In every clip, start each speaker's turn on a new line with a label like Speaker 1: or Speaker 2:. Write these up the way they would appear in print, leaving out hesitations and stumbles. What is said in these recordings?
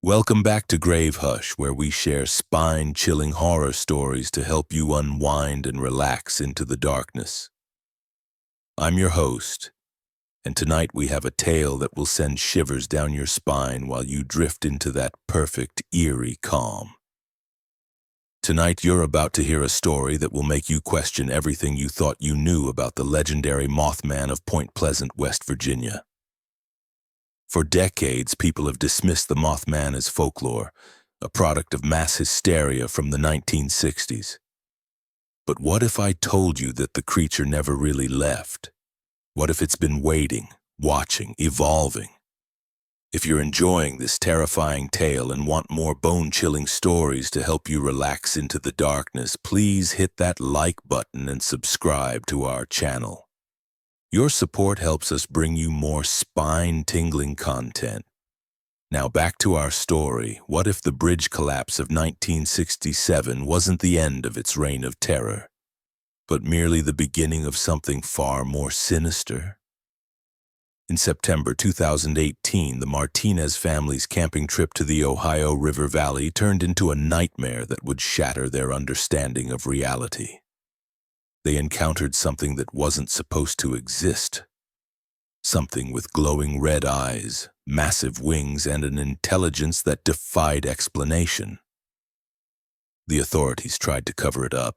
Speaker 1: Welcome back to Grave Hush, where we share spine-chilling horror stories to help you unwind and relax into the darkness. I'm your host, and tonight we have a tale that will send shivers down your spine while you drift into that perfect, eerie calm. Tonight you're about to hear a story that will make you question everything you thought you knew about the legendary Mothman of Point Pleasant, West Virginia. For decades, people have dismissed the Mothman as folklore, a product of mass hysteria from the 1960s. But what if I told you that the creature never really left? What if it's been waiting, watching, evolving? If you're enjoying this terrifying tale and want more bone-chilling stories to help you relax into the darkness, please hit that like button and subscribe to our channel. Your support helps us bring you more spine-tingling content. Now back to our story. What if the bridge collapse of 1967 wasn't the end of its reign of terror, but merely the beginning of something far more sinister? In September 2018, the Martinez family's camping trip to the Ohio River Valley turned into a nightmare that would shatter their understanding of reality. They encountered something that wasn't supposed to exist. Something with glowing red eyes, massive wings, and an intelligence that defied explanation. The authorities tried to cover it up.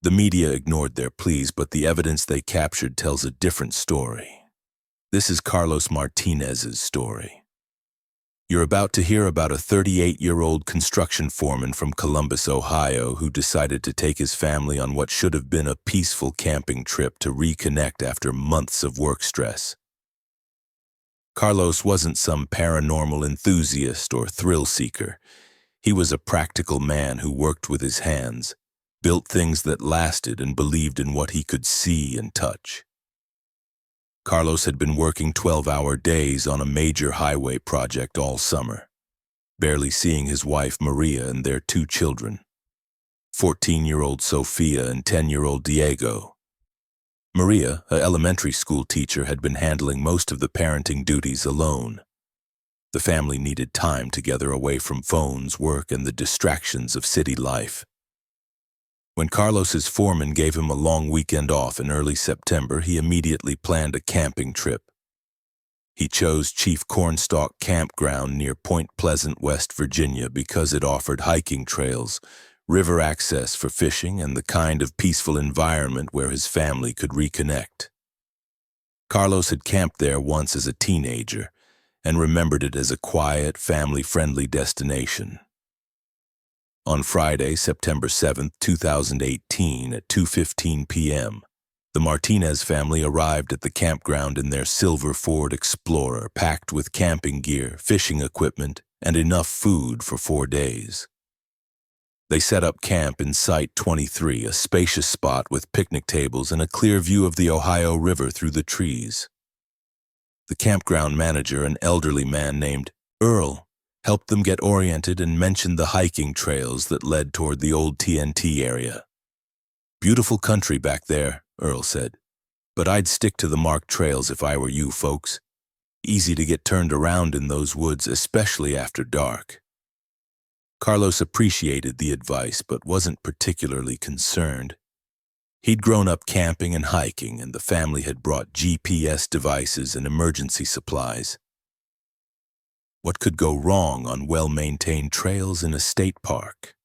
Speaker 1: The media ignored their pleas, but the evidence they captured tells a different story. This is Carlos Martinez's story. You're about to hear about a 38-year-old construction foreman from Columbus, Ohio, who decided to take his family on what should have been a peaceful camping trip to reconnect after months of work stress. Carlos wasn't some paranormal enthusiast or thrill-seeker. He was a practical man who worked with his hands, built things that lasted, and believed in what he could see and touch. Carlos had been working 12-hour days on a major highway project all summer, barely seeing his wife Maria and their two children, 14-year-old Sophia and 10-year-old Diego. Maria, an elementary school teacher, had been handling most of the parenting duties alone. The family needed time together away from phones, work, and the distractions of city life. When Carlos's foreman gave him a long weekend off in early September, he immediately planned a camping trip. He chose Chief Cornstalk Campground near Point Pleasant, West Virginia, because it offered hiking trails, river access for fishing, and the kind of peaceful environment where his family could reconnect. Carlos had camped there once as a teenager and remembered it as a quiet, family-friendly destination. On Friday, September 7, 2018, at 2:15 p.m., the Martinez family arrived at the campground in their silver Ford Explorer, packed with camping gear, fishing equipment, and enough food for 4 days. They set up camp in Site 23, a spacious spot with picnic tables and a clear view of the Ohio River through the trees. The campground manager, an elderly man named Earl, helped them get oriented and mentioned the hiking trails that led toward the old TNT area. "Beautiful country back there," Earl said, "but I'd stick to the marked trails if I were you folks. Easy to get turned around in those woods, especially after dark." Carlos appreciated the advice but wasn't particularly concerned. He'd grown up camping and hiking, and the family had brought GPS devices and emergency supplies. What could go wrong on well-maintained trails in a state park?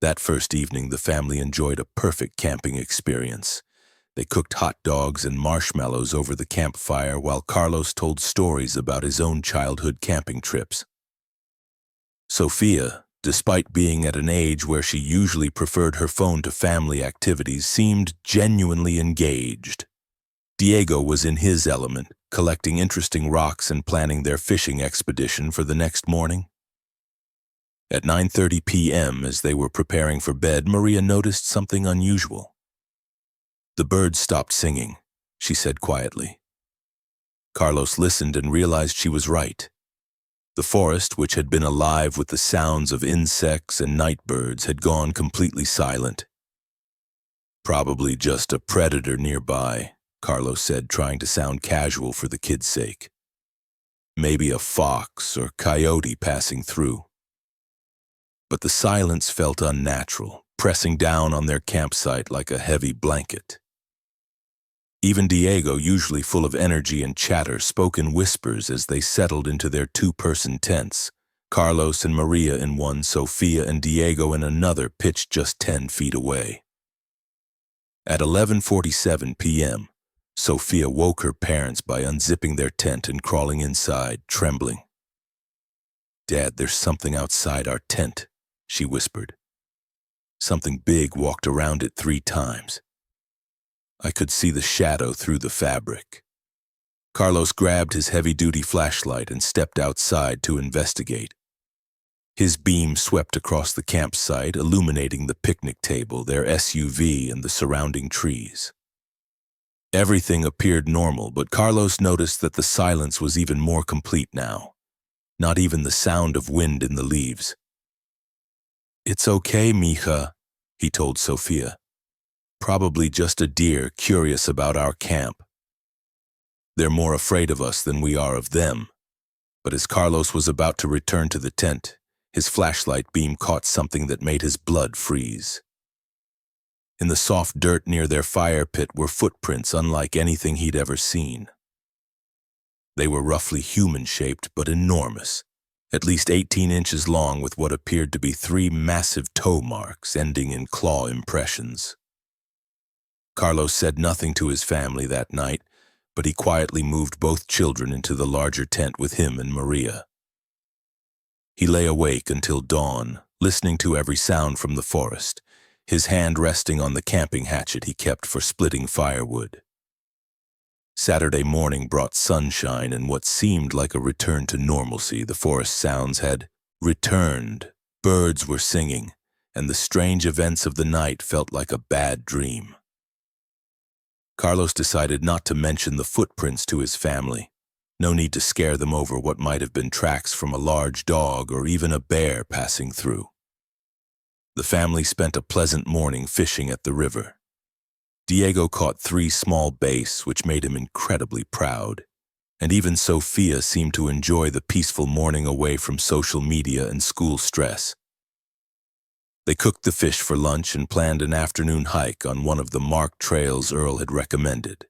Speaker 1: That first evening, the family enjoyed a perfect camping experience. They cooked hot dogs and marshmallows over the campfire while Carlos told stories about his own childhood camping trips. Sophia, despite being at an age where she usually preferred her phone to family activities, seemed genuinely engaged. Diego was in his element, collecting interesting rocks and planning their fishing expedition for the next morning. At 9:30 p.m., as they were preparing for bed, Maria noticed something unusual. "The birds stopped singing," she said quietly. Carlos listened and realized she was right. The forest, which had been alive with the sounds of insects and night birds, had gone completely silent. "Probably just a predator nearby," Carlos said, trying to sound casual for the kids' sake. maybe a fox or coyote passing through. But the silence felt unnatural, pressing down on their campsite like a heavy blanket. Even Diego, usually full of energy and chatter, spoke in whispers as they settled into their two-person tents, Carlos and Maria in one, Sofia and Diego in another, pitched just 10 feet away. At 11:47 p.m., Sofia woke her parents by unzipping their tent and crawling inside, trembling. "Dad, there's something outside our tent," she whispered. "Something big walked around it 3 times. I could see the shadow through the fabric." Carlos grabbed his heavy-duty flashlight and stepped outside to investigate. His beam swept across the campsite, illuminating the picnic table, their SUV, and the surrounding trees. Everything appeared normal, but Carlos noticed that the silence was even more complete now. Not even the sound of wind in the leaves. "It's okay, mija," he told Sofia. "Probably just a deer curious about our camp. They're more afraid of us than we are of them." But as Carlos was about to return to the tent, his flashlight beam caught something that made his blood freeze. In the soft dirt near their fire pit were footprints unlike anything he'd ever seen. They were roughly human-shaped but enormous, at least 18 inches long, with what appeared to be 3 massive toe marks ending in claw impressions. Carlos said nothing to his family that night, but he quietly moved both children into the larger tent with him and Maria. He lay awake until dawn, listening to every sound from the forest, his hand resting on the camping hatchet he kept for splitting firewood. Saturday morning brought sunshine and what seemed like a return to normalcy. The forest sounds had returned, birds were singing, and the strange events of the night felt like a bad dream. Carlos decided not to mention the footprints to his family. No need to scare them over what might have been tracks from a large dog or even a bear passing through. The family spent a pleasant morning fishing at the river. Diego caught 3 small bass, which made him incredibly proud, and even Sofia seemed to enjoy the peaceful morning away from social media and school stress. They cooked the fish for lunch and planned an afternoon hike on one of the marked trails Earl had recommended.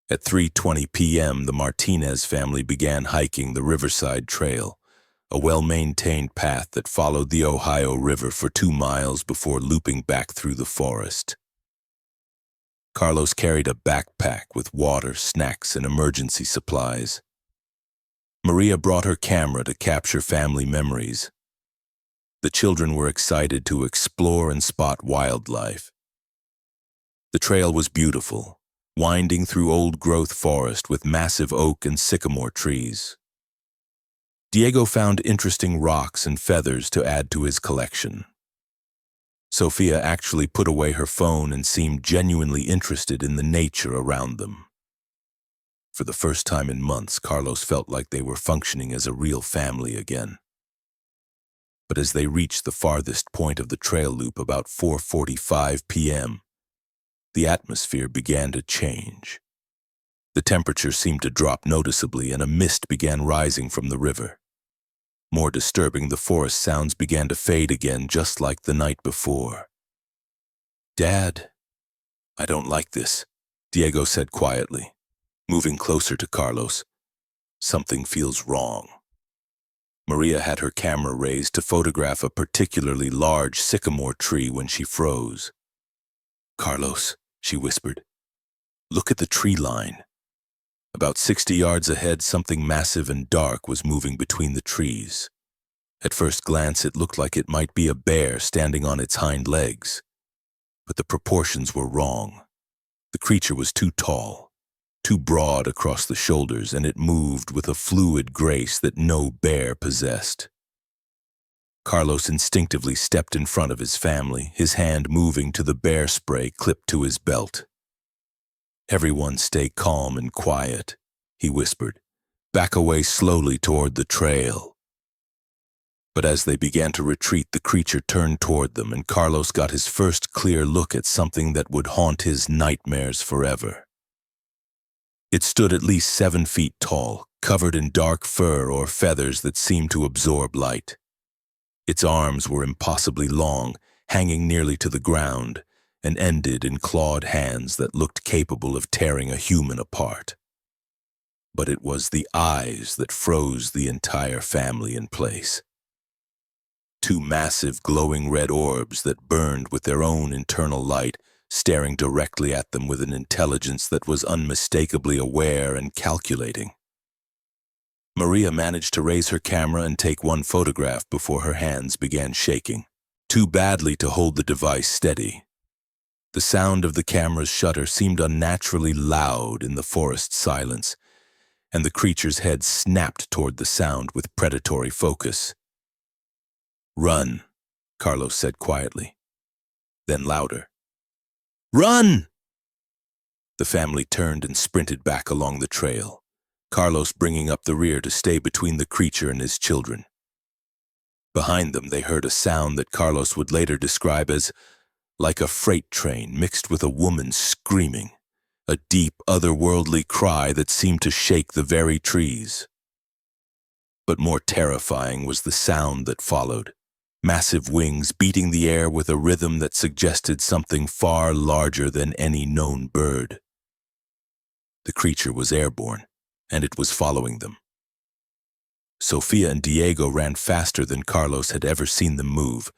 Speaker 1: At 3:20 p.m., the Martinez family began hiking the Riverside Trail, a well-maintained path that followed the Ohio River for 2 miles before looping back through the forest. Carlos carried a backpack with water, snacks, and emergency supplies. Maria brought her camera to capture family memories. The children were excited to explore and spot wildlife. The trail was beautiful, winding through old-growth forest with massive oak and sycamore trees. Diego found interesting rocks and feathers to add to his collection. Sofia actually put away her phone and seemed genuinely interested in the nature around them. For the first time in months, Carlos felt like they were functioning as a real family again. But as they reached the farthest point of the trail loop about 4:45 p.m., the atmosphere began to change. The temperature seemed to drop noticeably and a mist began rising from the river. More disturbing, the forest sounds began to fade again, just like the night before. "Dad, I don't like this," Diego said quietly, moving closer to Carlos. "Something feels wrong." Maria had her camera raised to photograph a particularly large sycamore tree when she froze. "Carlos," she whispered, "look at the tree line." About 60 yards ahead, something massive and dark was moving between the trees. At first glance, it looked like it might be a bear standing on its hind legs. But the proportions were wrong. The creature was too tall, too broad across the shoulders, and it moved with a fluid grace that no bear possessed. Carlos instinctively stepped in front of his family, his hand moving to the bear spray clipped to his belt. "Everyone stay calm and quiet," he whispered. "Back away slowly toward the trail." But as they began to retreat, the creature turned toward them, and Carlos got his first clear look at something that would haunt his nightmares forever. It stood at least 7 feet tall, covered in dark fur or feathers that seemed to absorb light. Its arms were impossibly long, hanging nearly to the ground, and ended in clawed hands that looked capable of tearing a human apart. But it was the eyes that froze the entire family in place. 2 massive glowing red orbs that burned with their own internal light, staring directly at them with an intelligence that was unmistakably aware and calculating. Maria managed to raise her camera and take one photograph before her hands began shaking, too badly to hold the device steady. The sound of the camera's shutter seemed unnaturally loud in the forest silence, and the creature's head snapped toward the sound with predatory focus. "Run," Carlos said quietly, then louder. "Run!" The family turned and sprinted back along the trail, Carlos bringing up the rear to stay between the creature and his children. Behind them, they heard a sound that Carlos would later describe as like a freight train mixed with a woman screaming, a deep, otherworldly cry that seemed to shake the very trees. But more terrifying was the sound that followed, massive wings beating the air with a rhythm that suggested something far larger than any known bird. The creature was airborne, and it was following them. Sofia and Diego ran faster than Carlos had ever seen them move,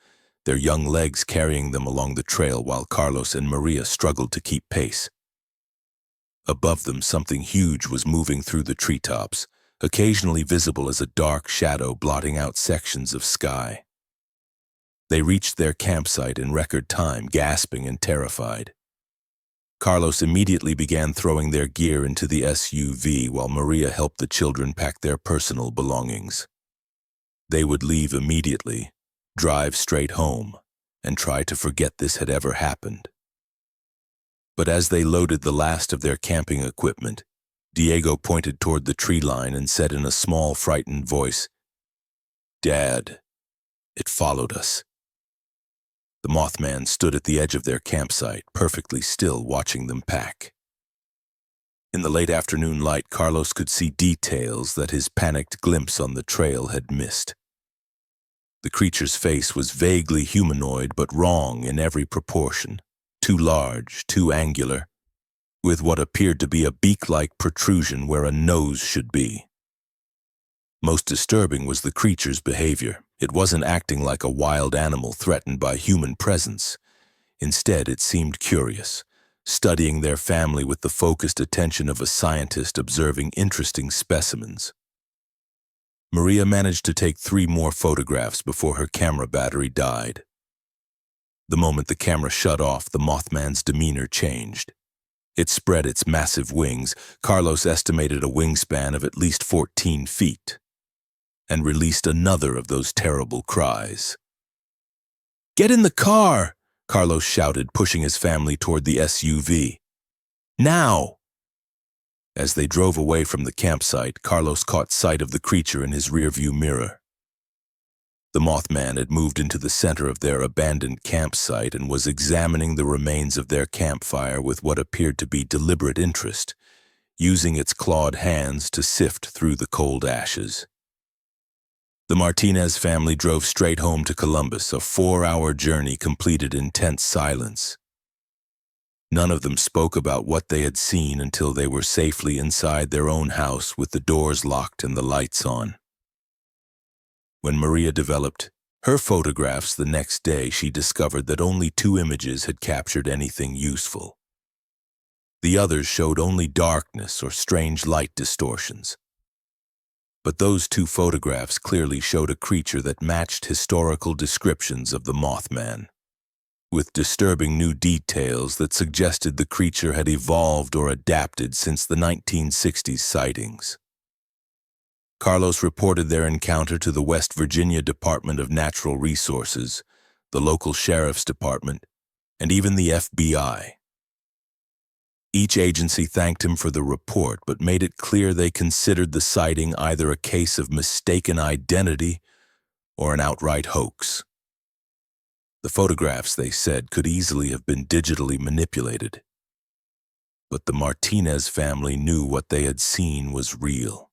Speaker 1: their young legs carrying them along the trail while Carlos and Maria struggled to keep pace. Above them, something huge was moving through the treetops, occasionally visible as a dark shadow blotting out sections of sky. They reached their campsite in record time, gasping and terrified. Carlos immediately began throwing their gear into the SUV while Maria helped the children pack their personal belongings. They would leave immediately, drive straight home, and try to forget this had ever happened. But as they loaded the last of their camping equipment, Diego pointed toward the tree line and said in a small, frightened voice, "Dad, it followed us." The Mothman stood at the edge of their campsite, perfectly still, watching them pack. In the late afternoon light, Carlos could see details that his panicked glimpse on the trail had missed. The creature's face was vaguely humanoid but wrong in every proportion. Too large, too angular, with what appeared to be a beak-like protrusion where a nose should be. Most disturbing was the creature's behavior. It wasn't acting like a wild animal threatened by human presence. Instead, it seemed curious, studying their family with the focused attention of a scientist observing interesting specimens. Maria managed to take 3 more photographs before her camera battery died. The moment the camera shut off, the Mothman's demeanor changed. It spread its massive wings, Carlos estimated a wingspan of at least 14 feet, and released another of those terrible cries. "Get in the car!" Carlos shouted, pushing his family toward the SUV. "Now!" As they drove away from the campsite, Carlos caught sight of the creature in his rearview mirror. The Mothman had moved into the center of their abandoned campsite and was examining the remains of their campfire with what appeared to be deliberate interest, using its clawed hands to sift through the cold ashes. The Martinez family drove straight home to Columbus, a 4-hour journey completed in tense silence. None of them spoke about what they had seen until they were safely inside their own house with the doors locked and the lights on. When Maria developed her photographs the next day, she discovered that only 2 images had captured anything useful. The others showed only darkness or strange light distortions. But those 2 photographs clearly showed a creature that matched historical descriptions of the Mothman, with disturbing new details that suggested the creature had evolved or adapted since the 1960s sightings. Carlos reported their encounter to the West Virginia Department of Natural Resources, the local sheriff's department, and even the FBI. Each agency thanked him for the report, but made it clear they considered the sighting either a case of mistaken identity or an outright hoax. The photographs, they said, could easily have been digitally manipulated. But the Martinez family knew what they had seen was real.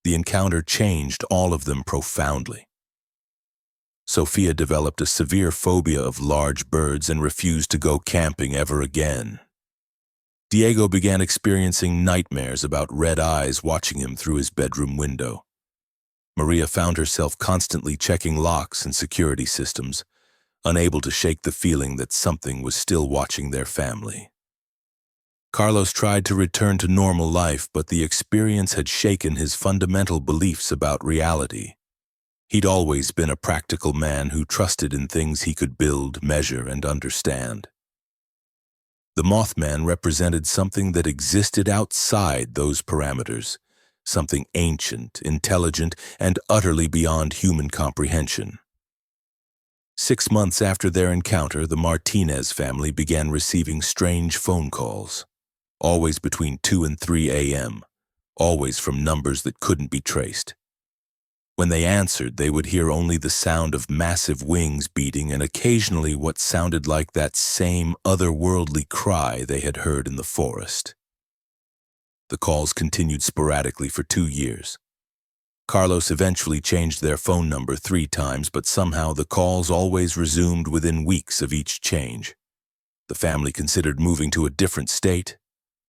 Speaker 1: The encounter changed all of them profoundly. Sophia developed a severe phobia of large birds and refused to go camping ever again. Diego began experiencing nightmares about red eyes watching him through his bedroom window. Maria found herself constantly checking locks and security systems, unable to shake the feeling that something was still watching their family. Carlos tried to return to normal life, but the experience had shaken his fundamental beliefs about reality. He'd always been a practical man who trusted in things he could build, measure, and understand. The Mothman represented something that existed outside those parameters, something ancient, intelligent, and utterly beyond human comprehension. 6 months after their encounter, the Martinez family began receiving strange phone calls, always between 2 and 3 a.m., always from numbers that couldn't be traced. When they answered, they would hear only the sound of massive wings beating and occasionally what sounded like that same otherworldly cry they had heard in the forest. The calls continued sporadically for 2 years. Carlos eventually changed their phone number 3 times, but somehow the calls always resumed within weeks of each change. The family considered moving to a different state,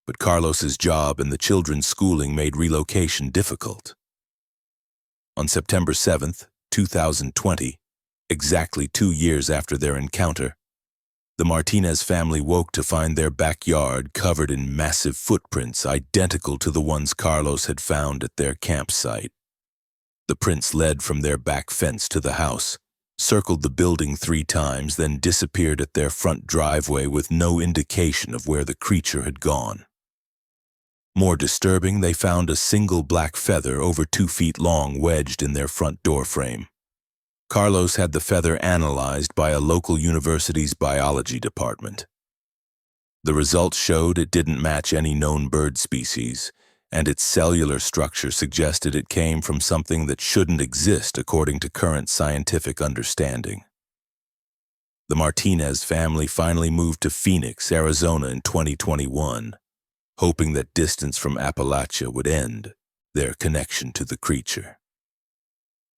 Speaker 1: but Carlos's job and the children's schooling made relocation difficult. On September 7th, 2020, exactly 2 years after their encounter, the Martinez family woke to find their backyard covered in massive footprints identical to the ones Carlos had found at their campsite. The prints led from their back fence to the house, circled the building 3 times, then disappeared at their front driveway with no indication of where the creature had gone. More disturbing, they found a single black feather over 2 feet long wedged in their front door frame. Carlos had the feather analyzed by a local university's biology department. The results showed it didn't match any known bird species, and its cellular structure suggested it came from something that shouldn't exist according to current scientific understanding. The Martinez family finally moved to Phoenix, Arizona in 2021. Hoping that distance from Appalachia would end their connection to the creature.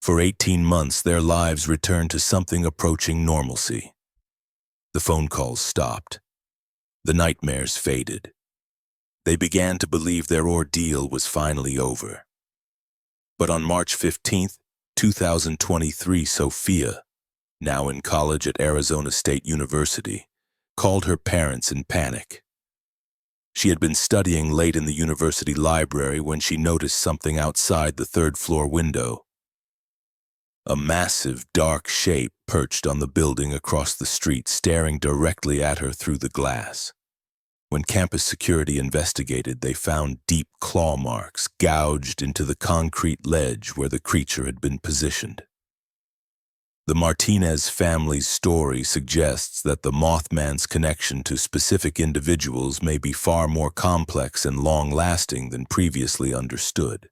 Speaker 1: For 18 months, their lives returned to something approaching normalcy. The phone calls stopped. The nightmares faded. They began to believe their ordeal was finally over. But on March 15th, 2023, Sophia, now in college at Arizona State University, called her parents in panic. She had been studying late in the university library when she noticed something outside the 3rd-floor window. A massive, dark shape perched on the building across the street, staring directly at her through the glass. When campus security investigated, they found deep claw marks gouged into the concrete ledge where the creature had been positioned. The Martinez family's story suggests that the Mothman's connection to specific individuals may be far more complex and long-lasting than previously understood.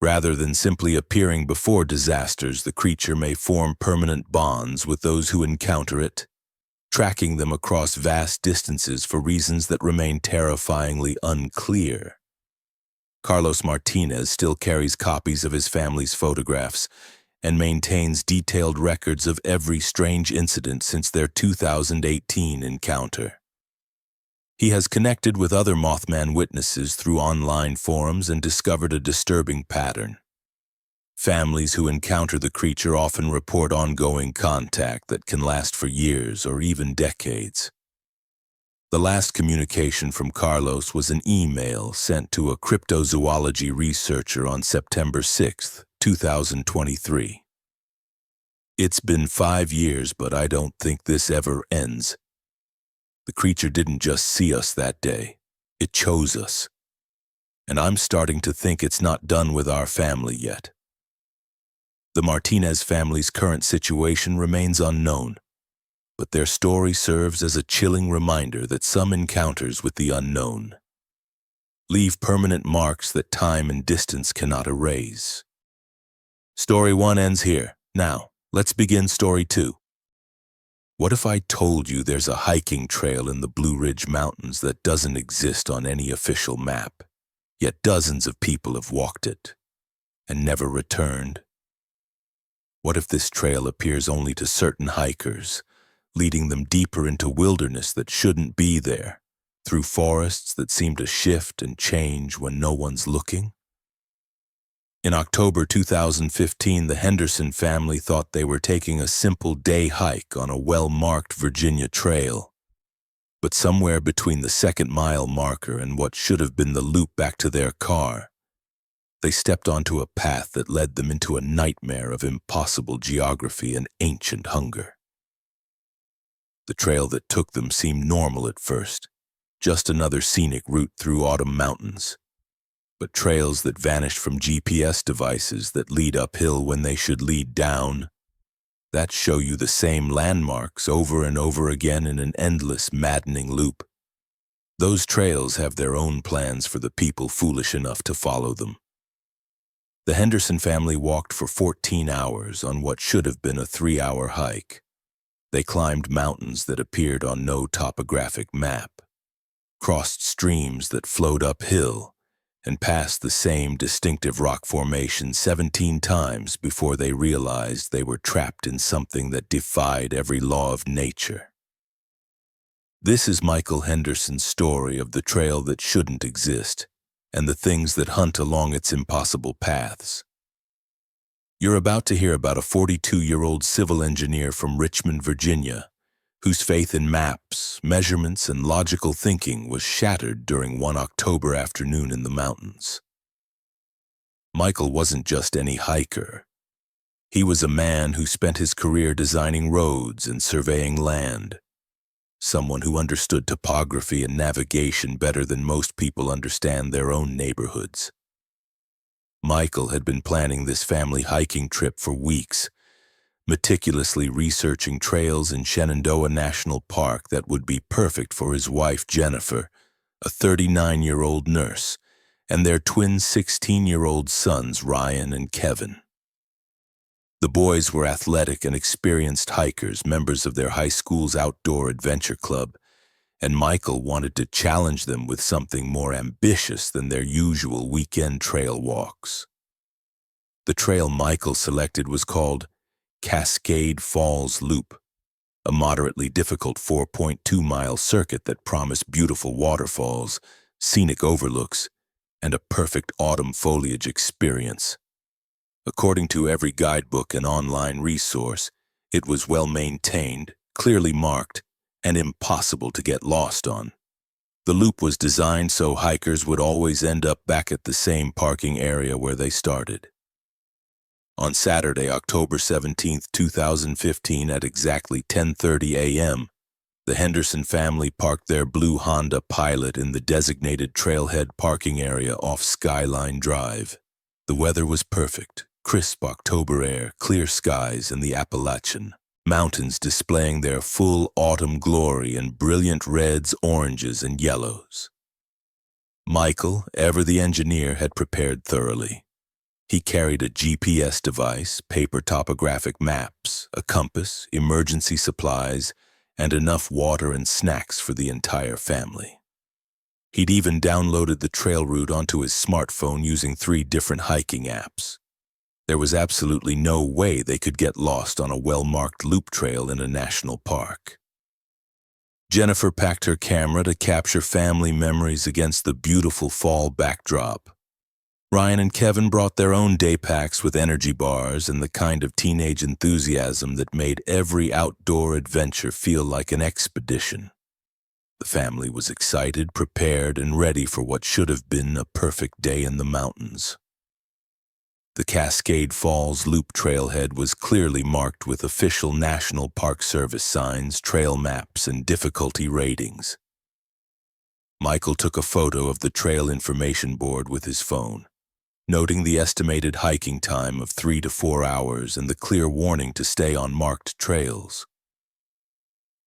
Speaker 1: Rather than simply appearing before disasters, the creature may form permanent bonds with those who encounter it, tracking them across vast distances for reasons that remain terrifyingly unclear. Carlos Martinez still carries copies of his family's photographs and maintains detailed records of every strange incident since their 2018 encounter. He has connected with other Mothman witnesses through online forums and discovered a disturbing pattern. Families who encounter the creature often report ongoing contact that can last for years or even decades. The last communication from Carlos was an email sent to a cryptozoology researcher on September 6th, 2023. It's been 5 years, but I don't think this ever ends. The creature didn't just see us that day, it chose us. And I'm starting to think it's not done with our family yet. The Martinez family's current situation remains unknown, but their story serves as a chilling reminder that some encounters with the unknown leave permanent marks that time and distance cannot erase. Story 1 ends here. Now, let's begin Story 2. What if I told you there's a hiking trail in the Blue Ridge Mountains that doesn't exist on any official map, yet dozens of people have walked it and never returned? What if this trail appears only to certain hikers, leading them deeper into wilderness that shouldn't be there, through forests that seem to shift and change when no one's looking? In October 2015, the Henderson family thought they were taking a simple day hike on a well-marked Virginia trail. But somewhere between the second-mile marker and what should have been the loop back to their car, they stepped onto a path that led them into a nightmare of impossible geography and ancient hunger. The trail that took them seemed normal at first, just another scenic route through autumn mountains. But trails that vanish from GPS devices that lead uphill when they should lead down, that show you the same landmarks over and over again in an endless, maddening loop. Those trails have their own plans for the people foolish enough to follow them. The Henderson family walked for 14 hours on what should have been a 3-hour hike. They climbed mountains that appeared on no topographic map, crossed streams that flowed uphill, and passed the same distinctive rock formation 17 times before they realized they were trapped in something that defied every law of nature. This is Michael Henderson's story of the trail that shouldn't exist, and the things that hunt along its impossible paths. You're about to hear about a 42-year-old civil engineer from Richmond, Virginia, whose faith in maps, measurements, and logical thinking was shattered during one October afternoon in the mountains. Michael wasn't just any hiker. He was a man who spent his career designing roads and surveying land, someone who understood topography and navigation better than most people understand their own neighborhoods. Michael had been planning this family hiking trip for weeks, meticulously researching trails in Shenandoah National Park that would be perfect for his wife Jennifer, a 39-year-old nurse, and their twin 16-year-old sons Ryan and Kevin. The boys were athletic and experienced hikers, members of their high school's outdoor adventure club, and Michael wanted to challenge them with something more ambitious than their usual weekend trail walks. The trail Michael selected was called Cascade Falls Loop, a moderately difficult 4.2-mile circuit that promised beautiful waterfalls, scenic overlooks, and a perfect autumn foliage experience. According to every guidebook and online resource, it was well-maintained, clearly marked, and impossible to get lost on. The loop was designed so hikers would always end up back at the same parking area where they started. On Saturday, October 17, 2015, at exactly 10:30 a.m., the Henderson family parked their blue Honda Pilot in the designated trailhead parking area off Skyline Drive. The weather was perfect, crisp October air, clear skies, and the Appalachian Mountains displaying their full autumn glory in brilliant reds, oranges, and yellows. Michael, ever the engineer, had prepared thoroughly. He carried a GPS device, paper topographic maps, a compass, emergency supplies, and enough water and snacks for the entire family. He'd even downloaded the trail route onto his smartphone using 3 different hiking apps. There was absolutely no way they could get lost on a well-marked loop trail in a national park. Jennifer packed her camera to capture family memories against the beautiful fall backdrop. Ryan and Kevin brought their own day packs with energy bars and the kind of teenage enthusiasm that made every outdoor adventure feel like an expedition. The family was excited, prepared, and ready for what should have been a perfect day in the mountains. The Cascade Falls Loop trailhead was clearly marked with official National Park Service signs, trail maps, and difficulty ratings. Michael took a photo of the trail information board with his phone, noting the estimated hiking time of 3 to 4 hours and the clear warning to stay on marked trails.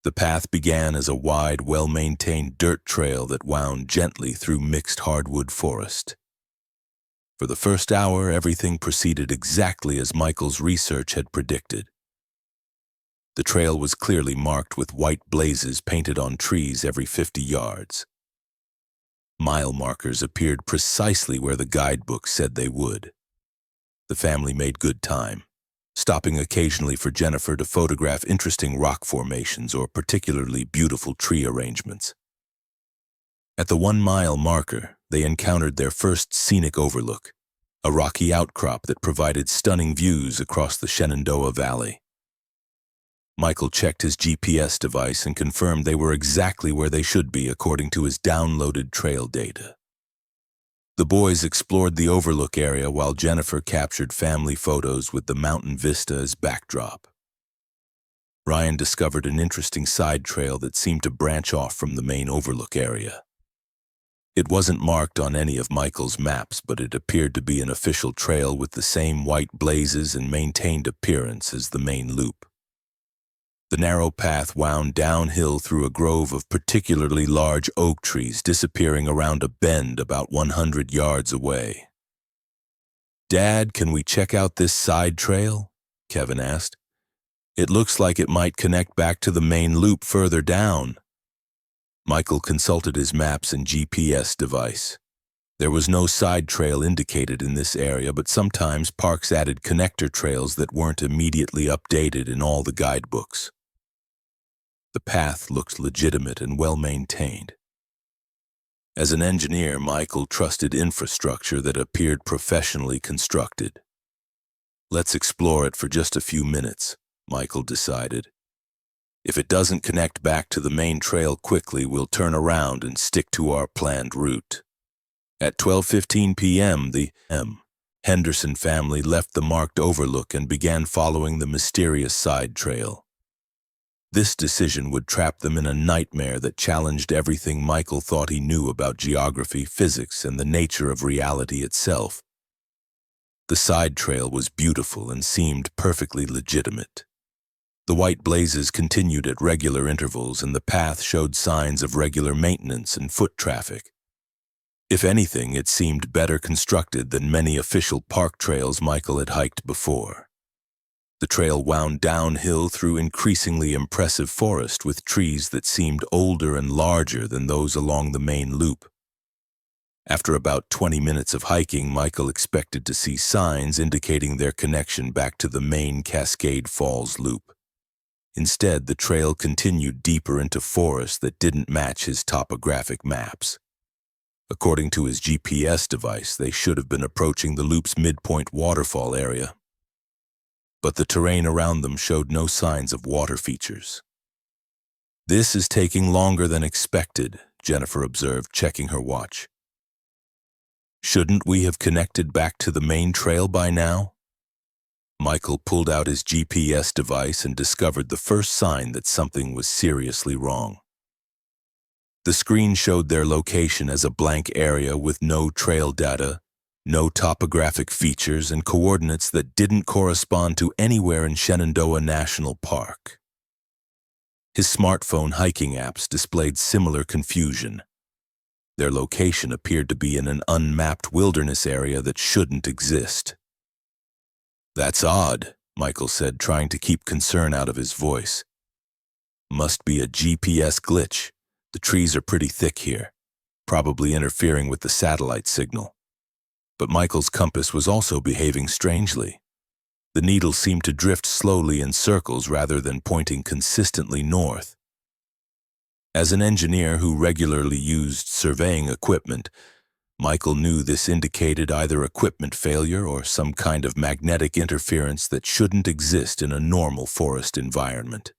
Speaker 1: The path began as a wide, well-maintained dirt trail that wound gently through mixed hardwood forest. For the first hour, everything proceeded exactly as Michael's research had predicted. The trail was clearly marked with white blazes painted on trees every 50 yards. Mile markers appeared precisely where the guidebook said they would. The family made good time, stopping occasionally for Jennifer to photograph interesting rock formations or particularly beautiful tree arrangements. At the 1-mile marker, they encountered their first scenic overlook, a rocky outcrop that provided stunning views across the Shenandoah Valley. Michael checked his GPS device and confirmed they were exactly where they should be according to his downloaded trail data. The boys explored the overlook area while Jennifer captured family photos with the mountain vista as backdrop. Ryan discovered an interesting side trail that seemed to branch off from the main overlook area. It wasn't marked on any of Michael's maps, but it appeared to be an official trail with the same white blazes and maintained appearance as the main loop. The narrow path wound downhill through a grove of particularly large oak trees, disappearing around a bend about 100 yards away. "Dad, can we check out this side trail?" Kevin asked. "It looks like it might connect back to the main loop further down." Michael consulted his maps and GPS device. There was no side trail indicated in this area, but sometimes parks added connector trails that weren't immediately updated in all the guidebooks. The path looked legitimate and well-maintained. As an engineer, Michael trusted infrastructure that appeared professionally constructed. "Let's explore it for just a few minutes," Michael decided. "If it doesn't connect back to the main trail quickly, we'll turn around and stick to our planned route." At 12:15 p.m., the Henderson family left the marked overlook and began following the mysterious side trail. This decision would trap them in a nightmare that challenged everything Michael thought he knew about geography, physics, and the nature of reality itself. The side trail was beautiful and seemed perfectly legitimate. The white blazes continued at regular intervals, and the path showed signs of regular maintenance and foot traffic. If anything, it seemed better constructed than many official park trails Michael had hiked before. The trail wound downhill through increasingly impressive forest with trees that seemed older and larger than those along the main loop. After about 20 minutes of hiking, Michael expected to see signs indicating their connection back to the main Cascade Falls loop. Instead, the trail continued deeper into forest that didn't match his topographic maps. According to his GPS device, they should have been approaching the loop's midpoint waterfall area. But the terrain around them showed no signs of water features. "This is taking longer than expected," Jennifer observed, checking her watch. "Shouldn't we have connected back to the main trail by now?" Michael pulled out his GPS device and discovered the first sign that something was seriously wrong. The screen showed their location as a blank area with no trail data, no topographic features, and coordinates that didn't correspond to anywhere in Shenandoah National Park. His smartphone hiking apps displayed similar confusion. Their location appeared to be in an unmapped wilderness area that shouldn't exist. "That's odd," Michael said, trying to keep concern out of his voice. "Must be a GPS glitch. The trees are pretty thick here, probably interfering with the satellite signal." But Michael's compass was also behaving strangely. The needle seemed to drift slowly in circles rather than pointing consistently north. As an engineer who regularly used surveying equipment, Michael knew this indicated either equipment failure or some kind of magnetic interference that shouldn't exist in a normal forest environment.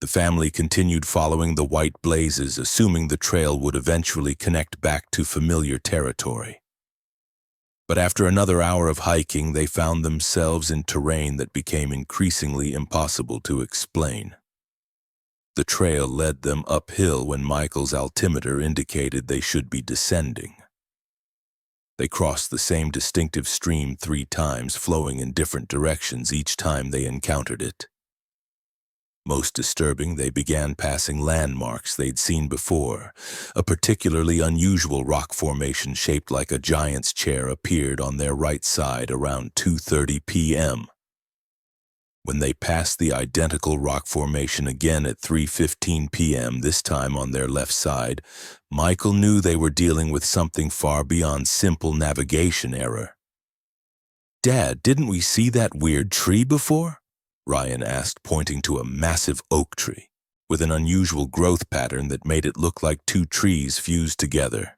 Speaker 1: The family continued following the white blazes, assuming the trail would eventually connect back to familiar territory. But after another hour of hiking, they found themselves in terrain that became increasingly impossible to explain. The trail led them uphill when Michael's altimeter indicated they should be descending. They crossed the same distinctive stream 3 times, flowing in different directions each time they encountered it. Most disturbing, they began passing landmarks they'd seen before. A particularly unusual rock formation shaped like a giant's chair appeared on their right side around 2:30 p.m. When they passed the identical rock formation again at 3:15 p.m., this time on their left side, Michael knew they were dealing with something far beyond simple navigation error. "Dad, didn't we see that weird tree before?" Ryan asked, pointing to a massive oak tree with an unusual growth pattern that made it look like two trees fused together.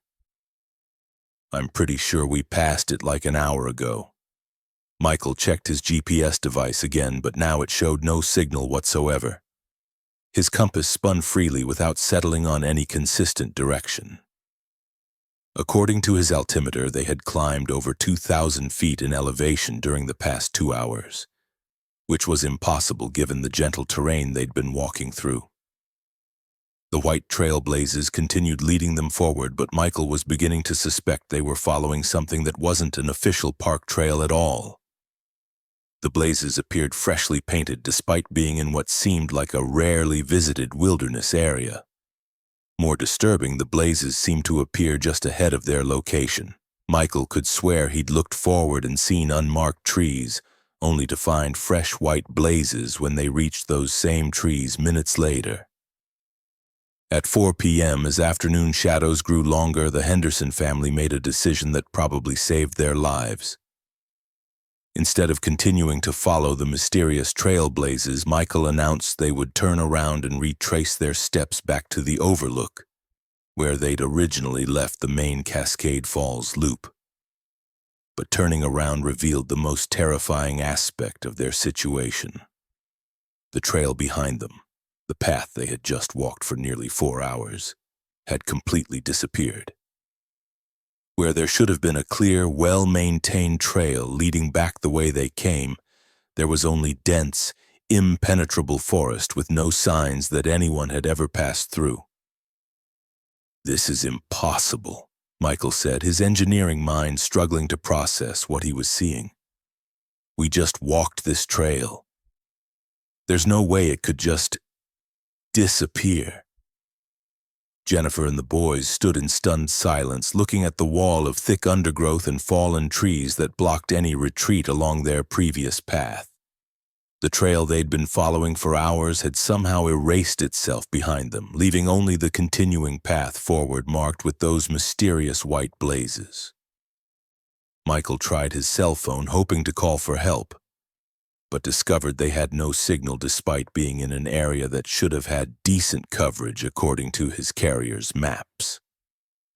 Speaker 1: "I'm pretty sure we passed it like an hour ago." Michael checked his GPS device again, but now it showed no signal whatsoever. His compass spun freely without settling on any consistent direction. According to his altimeter, they had climbed over 2,000 feet in elevation during the past 2 hours, which was impossible given the gentle terrain they'd been walking through. The white trailblazes continued leading them forward, but Michael was beginning to suspect they were following something that wasn't an official park trail at all. The blazes appeared freshly painted despite being in what seemed like a rarely visited wilderness area. More disturbing, the blazes seemed to appear just ahead of their location. Michael could swear he'd looked forward and seen unmarked trees, only to find fresh white blazes when they reached those same trees minutes later. At 4 p.m., as afternoon shadows grew longer, the Henderson family made a decision that probably saved their lives. Instead of continuing to follow the mysterious trailblazes, Michael announced they would turn around and retrace their steps back to the overlook, where they'd originally left the main Cascade Falls loop. But turning around revealed the most terrifying aspect of their situation. The trail behind them, the path they had just walked for nearly 4 hours, had completely disappeared. Where there should have been a clear, well-maintained trail leading back the way they came, there was only dense, impenetrable forest with no signs that anyone had ever passed through. "This is impossible," Michael said, his engineering mind struggling to process what he was seeing. "We just walked this trail. There's no way it could just disappear." Jennifer and the boys stood in stunned silence, looking at the wall of thick undergrowth and fallen trees that blocked any retreat along their previous path. The trail they'd been following for hours had somehow erased itself behind them, leaving only the continuing path forward marked with those mysterious white blazes. Michael tried his cell phone, hoping to call for help, but discovered they had no signal despite being in an area that should have had decent coverage according to his carrier's maps.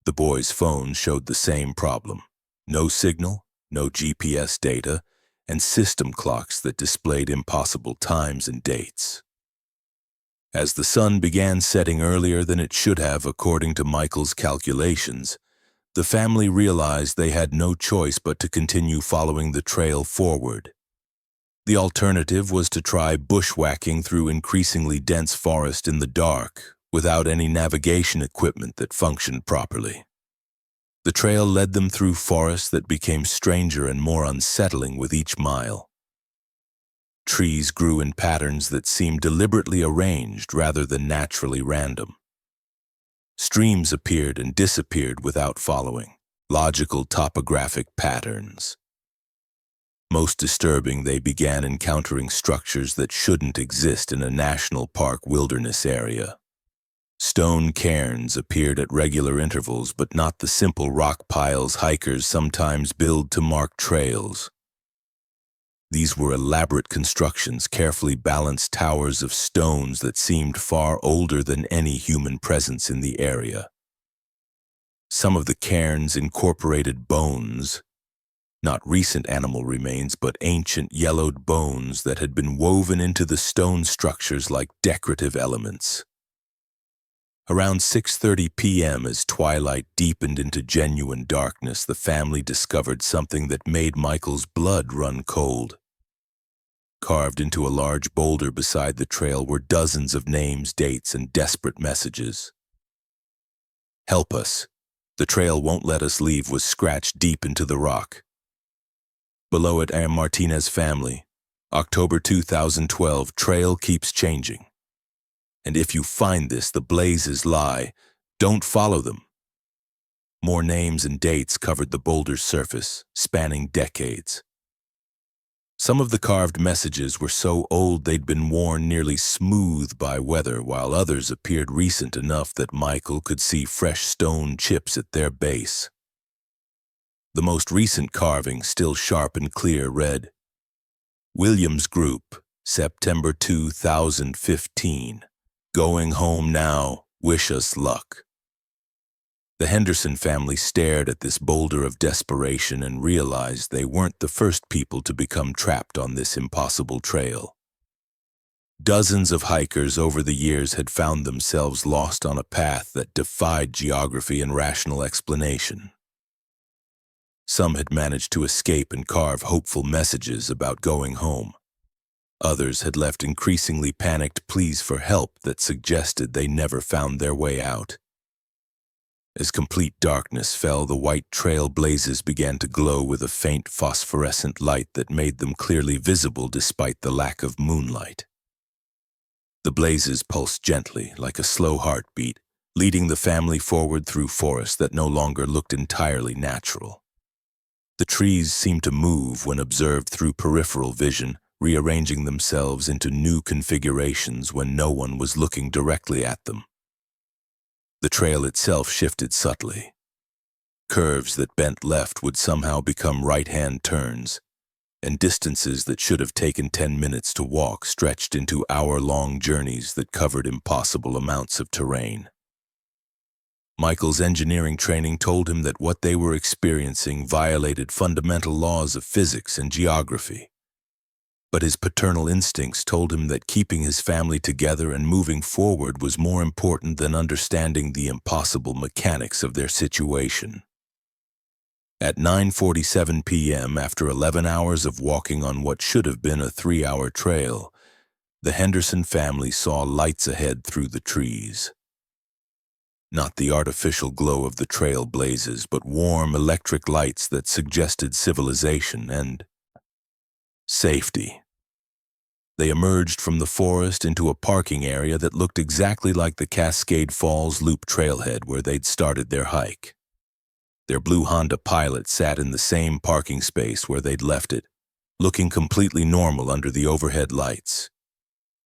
Speaker 1: The boy's phone showed the same problem: no signal, no GPS data, and system clocks that displayed impossible times and dates. As the sun began setting earlier than it should have according to Michael's calculations, the family realized they had no choice but to continue following the trail forward. The alternative was to try bushwhacking through increasingly dense forest in the dark, without any navigation equipment that functioned properly. The trail led them through forests that became stranger and more unsettling with each mile. Trees grew in patterns that seemed deliberately arranged rather than naturally random. Streams appeared and disappeared without following logical topographic patterns. Most disturbing, they began encountering structures that shouldn't exist in a national park wilderness area. Stone cairns appeared at regular intervals, but not the simple rock piles hikers sometimes build to mark trails. These were elaborate constructions, carefully balanced towers of stones that seemed far older than any human presence in the area. Some of the cairns incorporated bones, not recent animal remains, but ancient yellowed bones that had been woven into the stone structures like decorative elements. Around 6:30 p.m., as twilight deepened into genuine darkness, the family discovered something that made Michael's blood run cold. Carved into a large boulder beside the trail were dozens of names, dates, and desperate messages. "Help us. The trail won't let us leave," was scratched deep into the rock. Below it, Martinez family, October 2012, trail keeps changing. And if you find this, the blazes lie. Don't follow them. More names and dates covered the boulder's surface, spanning decades. Some of the carved messages were so old they'd been worn nearly smooth by weather, while others appeared recent enough that Michael could see fresh stone chips at their base. The most recent carving, still sharp and clear, read, "Williams Group, September 2015. Going home now. Wish us luck." The Henderson family stared at this boulder of desperation and realized they weren't the first people to become trapped on this impossible trail. Dozens of hikers over the years had found themselves lost on a path that defied geography and rational explanation. Some had managed to escape and carve hopeful messages about going home. Others had left increasingly panicked pleas for help that suggested they never found their way out. As complete darkness fell, the white trail blazes began to glow with a faint phosphorescent light that made them clearly visible despite the lack of moonlight. The blazes pulsed gently, like a slow heartbeat, leading the family forward through forests that no longer looked entirely natural. The trees seemed to move when observed through peripheral vision, rearranging themselves into new configurations when no one was looking directly at them. The trail itself shifted subtly. Curves that bent left would somehow become right-hand turns, and distances that should have taken 10 minutes to walk stretched into hour-long journeys that covered impossible amounts of terrain. Michael's engineering training told him that what they were experiencing violated fundamental laws of physics and geography. But his paternal instincts told him that keeping his family together and moving forward was more important than understanding the impossible mechanics of their situation. At 9:47 p.m., after 11 hours of walking on what should have been a 3-hour trail, the Henderson family saw lights ahead through the trees. Not the artificial glow of the trail blazes, but warm electric lights that suggested civilization and safety. They emerged from the forest into a parking area that looked exactly like the Cascade Falls Loop trailhead where they'd started their hike. Their blue Honda Pilot sat in the same parking space where they'd left it, looking completely normal under the overhead lights.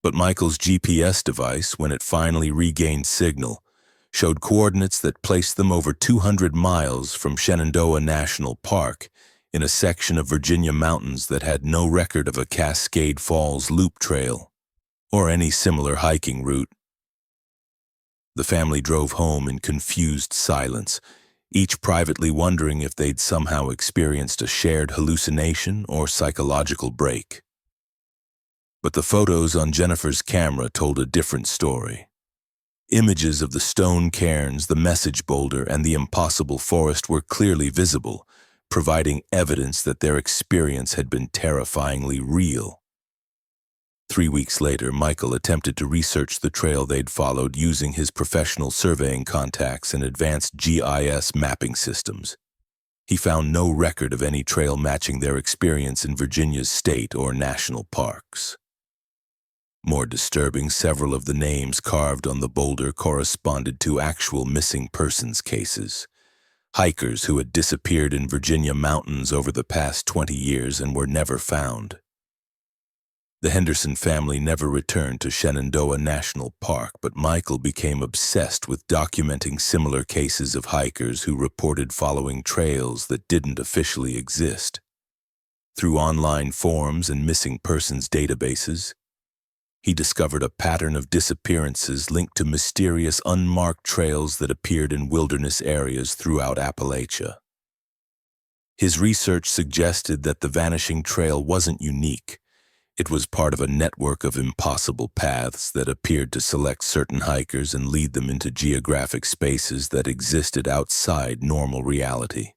Speaker 1: But Michael's GPS device, when it finally regained signal, showed coordinates that placed them over 200 miles from Shenandoah National Park, in a section of Virginia mountains that had no record of a Cascade Falls Loop trail or any similar hiking route. The family drove home in confused silence, each privately wondering if they'd somehow experienced a shared hallucination or psychological break. But the photos on Jennifer's camera told a different story. Images of the stone cairns, the message boulder, and the impossible forest were clearly visible, providing evidence that their experience had been terrifyingly real. 3 weeks later, Michael attempted to research the trail they'd followed using his professional surveying contacts and advanced GIS mapping systems. He found no record of any trail matching their experience in Virginia's state or national parks. More disturbing, several of the names carved on the boulder corresponded to actual missing persons cases. Hikers who had disappeared in Virginia mountains over the past 20 years and were never found. The Henderson family never returned to Shenandoah National Park, but Michael became obsessed with documenting similar cases of hikers who reported following trails that didn't officially exist. Through online forums and missing persons databases, he discovered a pattern of disappearances linked to mysterious unmarked trails that appeared in wilderness areas throughout Appalachia. His research suggested that the Vanishing Trail wasn't unique. It was part of a network of impossible paths that appeared to select certain hikers and lead them into geographic spaces that existed outside normal reality.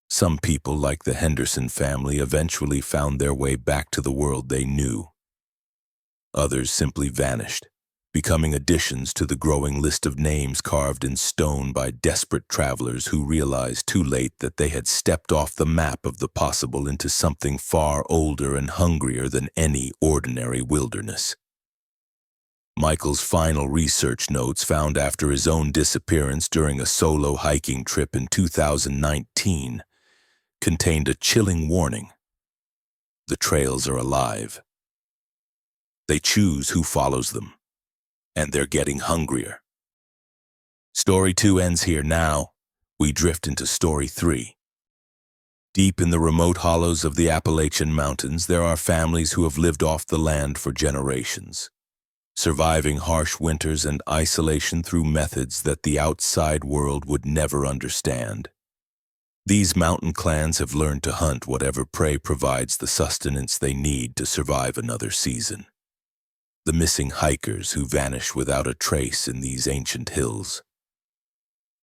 Speaker 1: Some people, like the Henderson family, eventually found their way back to the world they knew. Others simply vanished, becoming additions to the growing list of names carved in stone by desperate travelers who realized too late that they had stepped off the map of the possible into something far older and hungrier than any ordinary wilderness. Michael's final research notes, found after his own disappearance during a solo hiking trip in 2019, contained a chilling warning. The trails are alive. They choose who follows them, and they're getting hungrier. Story 2 ends here. Now, we drift into Story 3. Deep in the remote hollows of the Appalachian Mountains, there are families who have lived off the land for generations, surviving harsh winters and isolation through methods that the outside world would never understand. These mountain clans have learned to hunt whatever prey provides the sustenance they need to survive another season. The missing hikers who vanish without a trace in these ancient hills.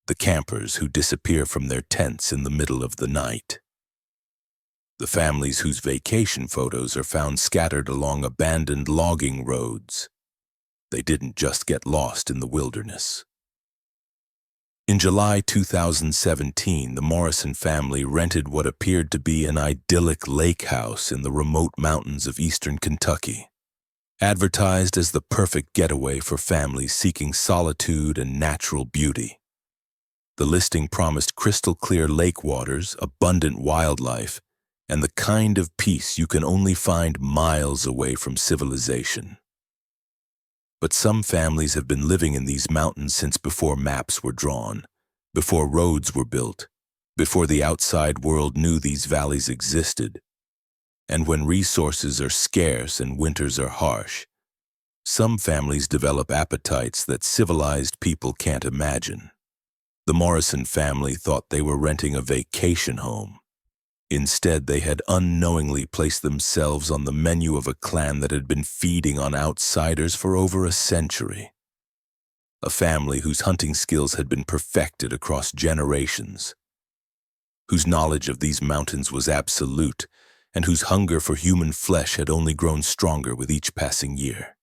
Speaker 1: The campers who disappear from their tents in the middle of the night. The families whose vacation photos are found scattered along abandoned logging roads. They didn't just get lost in the wilderness. In July 2017, the Morrison family rented what appeared to be an idyllic lake house in the remote mountains of eastern Kentucky, advertised as the perfect getaway for families seeking solitude and natural beauty. The listing promised crystal-clear lake waters, abundant wildlife, and the kind of peace you can only find miles away from civilization. But some families have been living in these mountains since before maps were drawn, before roads were built, before the outside world knew these valleys existed. And when resources are scarce and winters are harsh, some families develop appetites that civilized people can't imagine. The Morrison family thought they were renting a vacation home. Instead, they had unknowingly placed themselves on the menu of a clan that had been feeding on outsiders for over a century. A family whose hunting skills had been perfected across generations, whose knowledge of these mountains was absolute, and whose hunger for human flesh had only grown stronger with each passing year.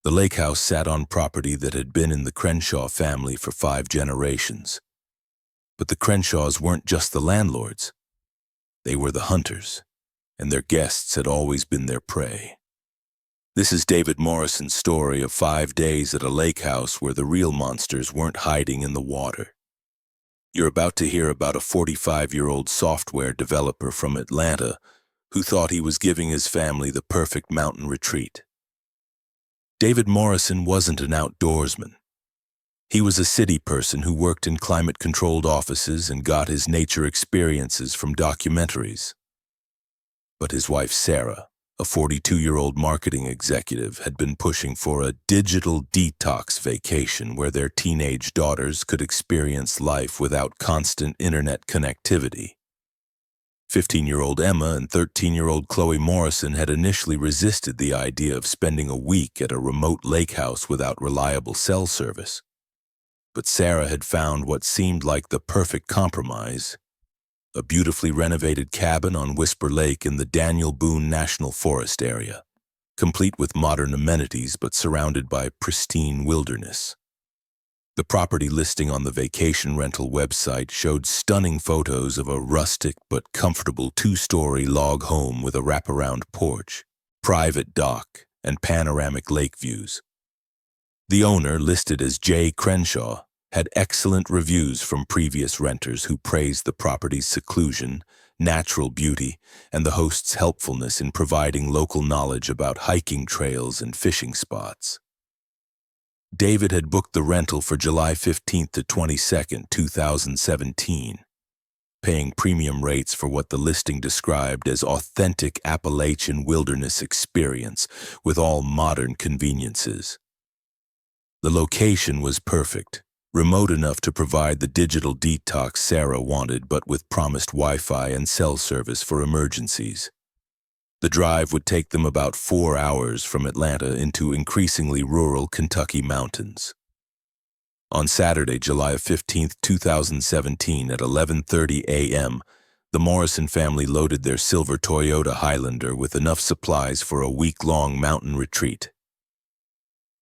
Speaker 1: The lake house sat on property that had been in the Crenshaw family for 5 generations. But the Crenshaws weren't just the landlords. They were the hunters, and their guests had always been their prey. This is David Morrison's story of 5 days at a lake house where the real monsters weren't hiding in the water. You're about to hear about a 45-year-old software developer from Atlanta who thought he was giving his family the perfect mountain retreat. David Morrison wasn't an outdoorsman. He was a city person who worked in climate-controlled offices and got his nature experiences from documentaries. But his wife Sarah, a 42-year-old marketing executive, had been pushing for a digital detox vacation where their teenage daughters could experience life without constant internet connectivity. 15-year-old Emma and 13-year-old Chloe Morrison had initially resisted the idea of spending a week at a remote lake house without reliable cell service. But Sarah had found what seemed like the perfect compromise: a beautifully renovated cabin on Whisper Lake in the Daniel Boone National Forest area, complete with modern amenities but surrounded by pristine wilderness. The property listing on the vacation rental website showed stunning photos of a rustic but comfortable 2-story log home with a wraparound porch, private dock, and panoramic lake views. The owner, listed as J. Crenshaw, had excellent reviews from previous renters who praised the property's seclusion, natural beauty, and the host's helpfulness in providing local knowledge about hiking trails and fishing spots. David had booked the rental for July 15th to 22nd, 2017, paying premium rates for what the listing described as authentic Appalachian wilderness experience with all modern conveniences. The location was perfect, remote enough to provide the digital detox Sarah wanted, but with promised Wi-Fi and cell service for emergencies. The drive would take them about 4 hours from Atlanta into increasingly rural Kentucky mountains. On Saturday, July 15, 2017, at 11:30 a.m., the Morrison family loaded their silver Toyota Highlander with enough supplies for a week-long mountain retreat.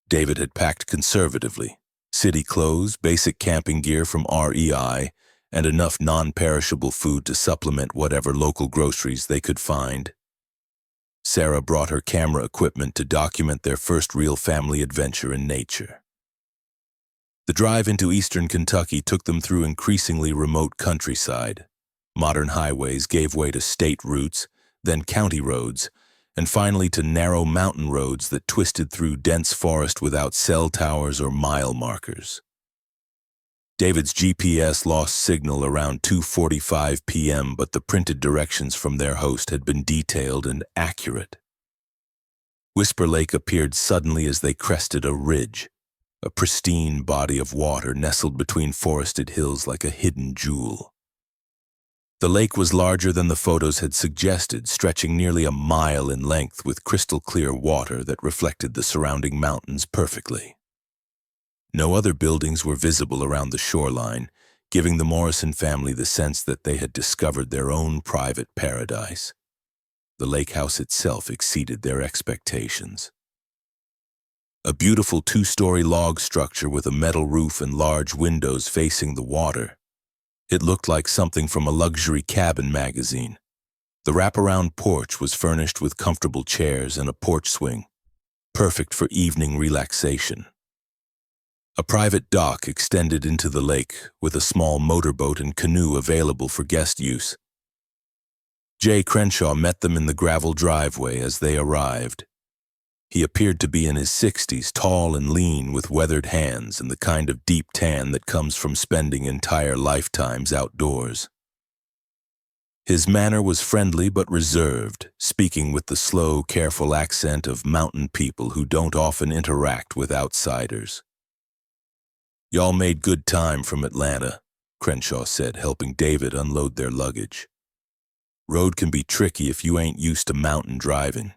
Speaker 1: David had packed conservatively: city clothes, basic camping gear from REI, and enough non-perishable food to supplement whatever local groceries they could find. Sarah brought her camera equipment to document their first real family adventure in nature. The drive into eastern Kentucky took them through increasingly remote countryside. Modern highways gave way to state routes, then county roads, and finally to narrow mountain roads that twisted through dense forest without cell towers or mile markers. David's GPS lost signal around 2:45 p.m., but the printed directions from their host had been detailed and accurate. Whisper Lake appeared suddenly as they crested a ridge, a pristine body of water nestled between forested hills like a hidden jewel. The lake was larger than the photos had suggested, stretching nearly a mile in length with crystal-clear water that reflected the surrounding mountains perfectly. No other buildings were visible around the shoreline, giving the Morrison family the sense that they had discovered their own private paradise. The lake house itself exceeded their expectations. A beautiful 2-story log structure with a metal roof and large windows facing the water. It looked like something from a luxury cabin magazine. The wraparound porch was furnished with comfortable chairs and a porch swing, perfect for evening relaxation. A private dock extended into the lake, with a small motorboat and canoe available for guest use. Jay Crenshaw met them in the gravel driveway as they arrived. He appeared to be in his 60s, tall and lean with weathered hands and the kind of deep tan that comes from spending entire lifetimes outdoors. His manner was friendly but reserved, speaking with the slow, careful accent of mountain people who don't often interact with outsiders. "Y'all made good time from Atlanta," Crenshaw said, helping David unload their luggage. "Road can be tricky if you ain't used to mountain driving.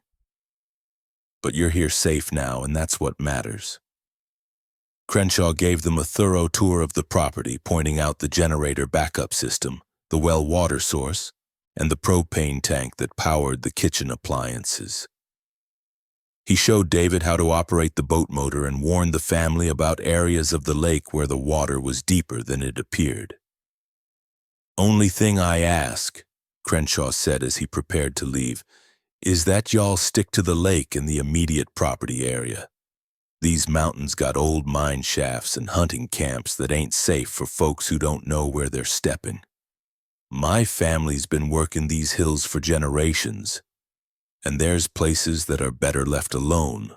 Speaker 1: But you're here safe now, and that's what matters." Crenshaw gave them a thorough tour of the property, pointing out the generator backup system, the well water source, and the propane tank that powered the kitchen appliances. He showed David how to operate the boat motor and warned the family about areas of the lake where the water was deeper than it appeared. "Only thing I ask," Crenshaw said as he prepared to leave, "is that y'all stick to the lake in the immediate property area. These mountains got old mine shafts and hunting camps that ain't safe for folks who don't know where they're stepping. My family's been working these hills for generations, and there's places that are better left alone."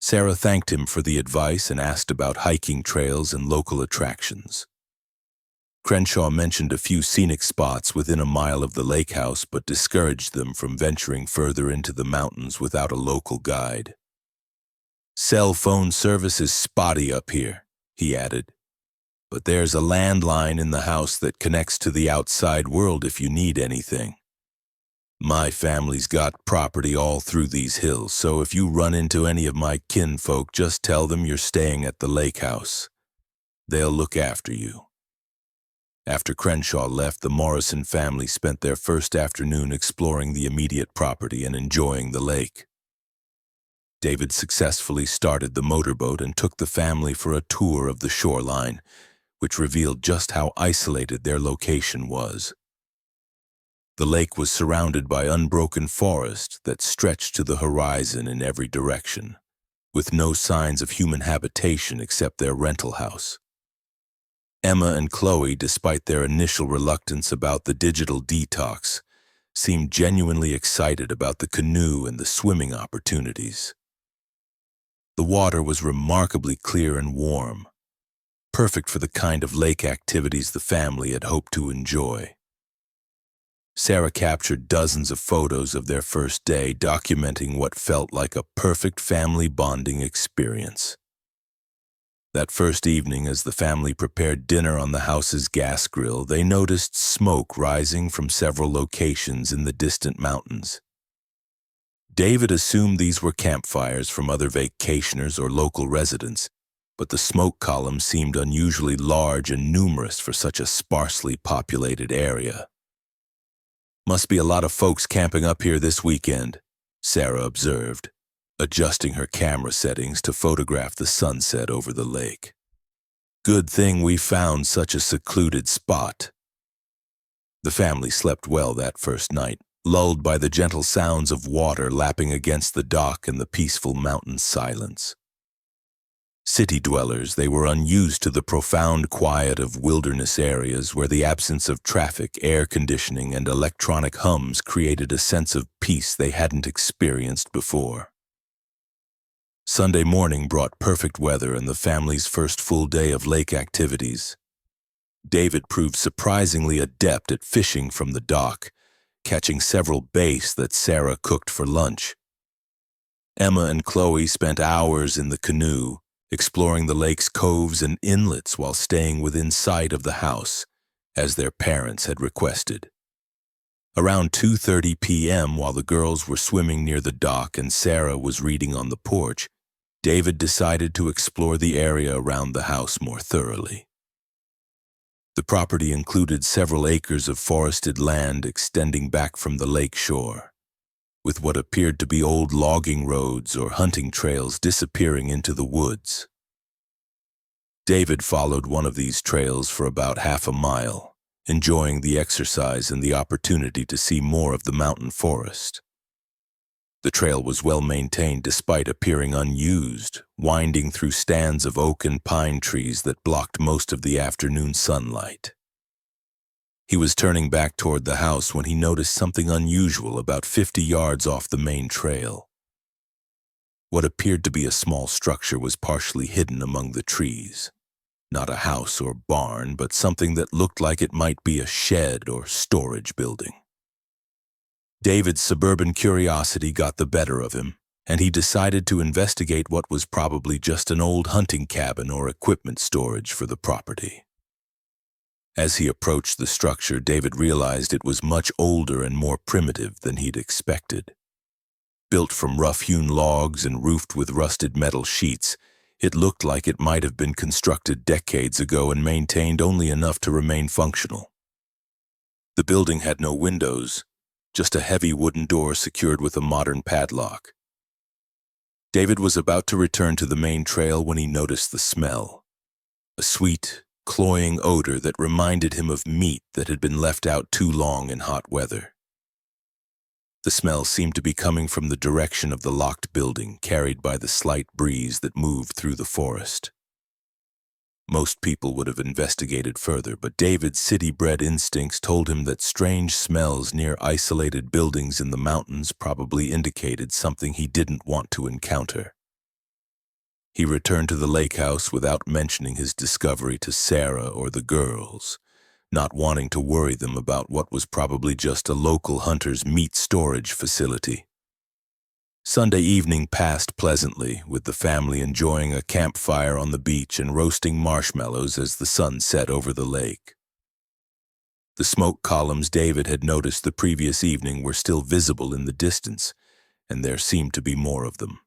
Speaker 1: Sarah thanked him for the advice and asked about hiking trails and local attractions. Crenshaw mentioned a few scenic spots within a mile of the lake house, but discouraged them from venturing further into the mountains without a local guide. "Cell phone service is spotty up here," he added, "but there's a landline in the house that connects to the outside world if you need anything. My family's got property all through these hills, so if you run into any of my kinfolk, just tell them you're staying at the lake house. They'll look after you." After Crenshaw left, the Morrison family spent their first afternoon exploring the immediate property and enjoying the lake. David successfully started the motorboat and took the family for a tour of the shoreline, which revealed just how isolated their location was. The lake was surrounded by unbroken forest that stretched to the horizon in every direction, with no signs of human habitation except their rental house. Emma and Chloe, despite their initial reluctance about the digital detox, seemed genuinely excited about the canoe and the swimming opportunities. The water was remarkably clear and warm, perfect for the kind of lake activities the family had hoped to enjoy. Sarah captured dozens of photos of their first day, documenting what felt like a perfect family bonding experience. That first evening, as the family prepared dinner on the house's gas grill, they noticed smoke rising from several locations in the distant mountains. David assumed these were campfires from other vacationers or local residents, but the smoke column seemed unusually large and numerous for such a sparsely populated area. "Must be a lot of folks camping up here this weekend," Sarah observed, adjusting her camera settings to photograph the sunset over the lake. "Good thing we found such a secluded spot." The family slept well that first night, lulled by the gentle sounds of water lapping against the dock and the peaceful mountain silence. City dwellers, they were unused to the profound quiet of wilderness areas where the absence of traffic, air conditioning, and electronic hums created a sense of peace they hadn't experienced before. Sunday morning brought perfect weather and the family's first full day of lake activities. David proved surprisingly adept at fishing from the dock, catching several bass that Sarah cooked for lunch. Emma and Chloe spent hours in the canoe, exploring the lake's coves and inlets while staying within sight of the house, as their parents had requested. Around 2:30 p.m., while the girls were swimming near the dock and Sarah was reading on the porch, David decided to explore the area around the house more thoroughly. The property included several acres of forested land extending back from the lake shore, with what appeared to be old logging roads or hunting trails disappearing into the woods. David followed one of these trails for about half a mile, enjoying the exercise and the opportunity to see more of the mountain forest. The trail was well maintained despite appearing unused, winding through stands of oak and pine trees that blocked most of the afternoon sunlight. He was turning back toward the house when he noticed something unusual about 50 yards off the main trail. What appeared to be a small structure was partially hidden among the trees. Not a house or barn, but something that looked like it might be a shed or storage building. David's suburban curiosity got the better of him, and he decided to investigate what was probably just an old hunting cabin or equipment storage for the property. As he approached the structure, David realized it was much older and more primitive than he'd expected. Built from rough-hewn logs and roofed with rusted metal sheets, it looked like it might have been constructed decades ago and maintained only enough to remain functional. The building had no windows, just a heavy wooden door secured with a modern padlock. David was about to return to the main trail when he noticed the smell. A sweet, cloying odor that reminded him of meat that had been left out too long in hot weather. The smell seemed to be coming from the direction of the locked building, carried by the slight breeze that moved through the forest. Most people would have investigated further, but David's city-bred instincts told him that strange smells near isolated buildings in the mountains probably indicated something he didn't want to encounter. He returned to the lake house without mentioning his discovery to Sarah or the girls, not wanting to worry them about what was probably just a local hunter's meat storage facility. Sunday evening passed pleasantly, with the family enjoying a campfire on the beach and roasting marshmallows as the sun set over the lake. The smoke columns David had noticed the previous evening were still visible in the distance, and there seemed to be more of them.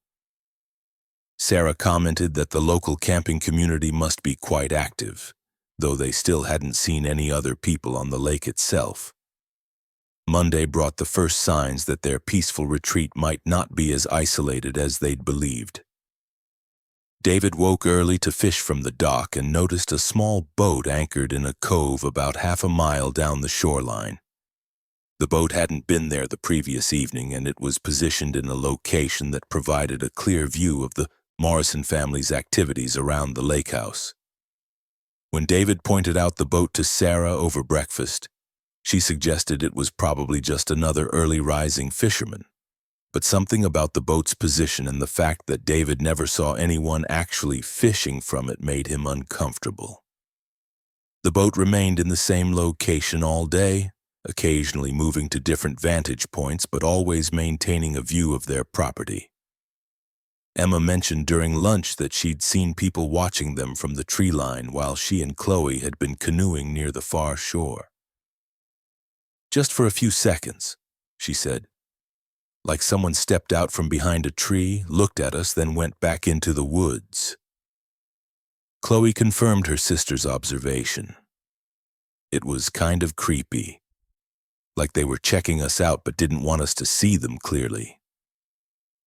Speaker 1: Sarah commented that the local camping community must be quite active, though they still hadn't seen any other people on the lake itself. Monday brought the first signs that their peaceful retreat might not be as isolated as they'd believed. David woke early to fish from the dock and noticed a small boat anchored in a cove about half a mile down the shoreline. The boat hadn't been there the previous evening, and it was positioned in a location that provided a clear view of the Morrison family's activities around the lake house. When David pointed out the boat to Sarah over breakfast, she suggested it was probably just another early-rising fisherman, but something about the boat's position and the fact that David never saw anyone actually fishing from it made him uncomfortable. The boat remained in the same location all day, occasionally moving to different vantage points but always maintaining a view of their property. Emma mentioned during lunch that she'd seen people watching them from the tree line while she and Chloe had been canoeing near the far shore. "Just for a few seconds," she said. "Like someone stepped out from behind a tree, looked at us, then went back into the woods." Chloe confirmed her sister's observation. "It was kind of creepy, like they were checking us out but didn't want us to see them clearly."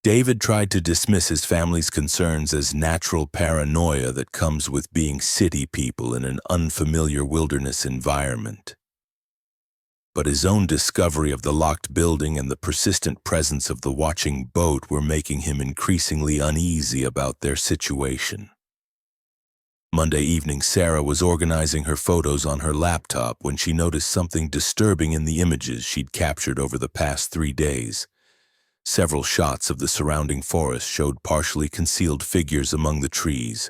Speaker 1: David tried to dismiss his family's concerns as natural paranoia that comes with being city people in an unfamiliar wilderness environment. But his own discovery of the locked building and the persistent presence of the watching boat were making him increasingly uneasy about their situation. Monday evening, Sarah was organizing her photos on her laptop when she noticed something disturbing in the images she'd captured over the past 3 days. Several shots of the surrounding forest showed partially concealed figures among the trees,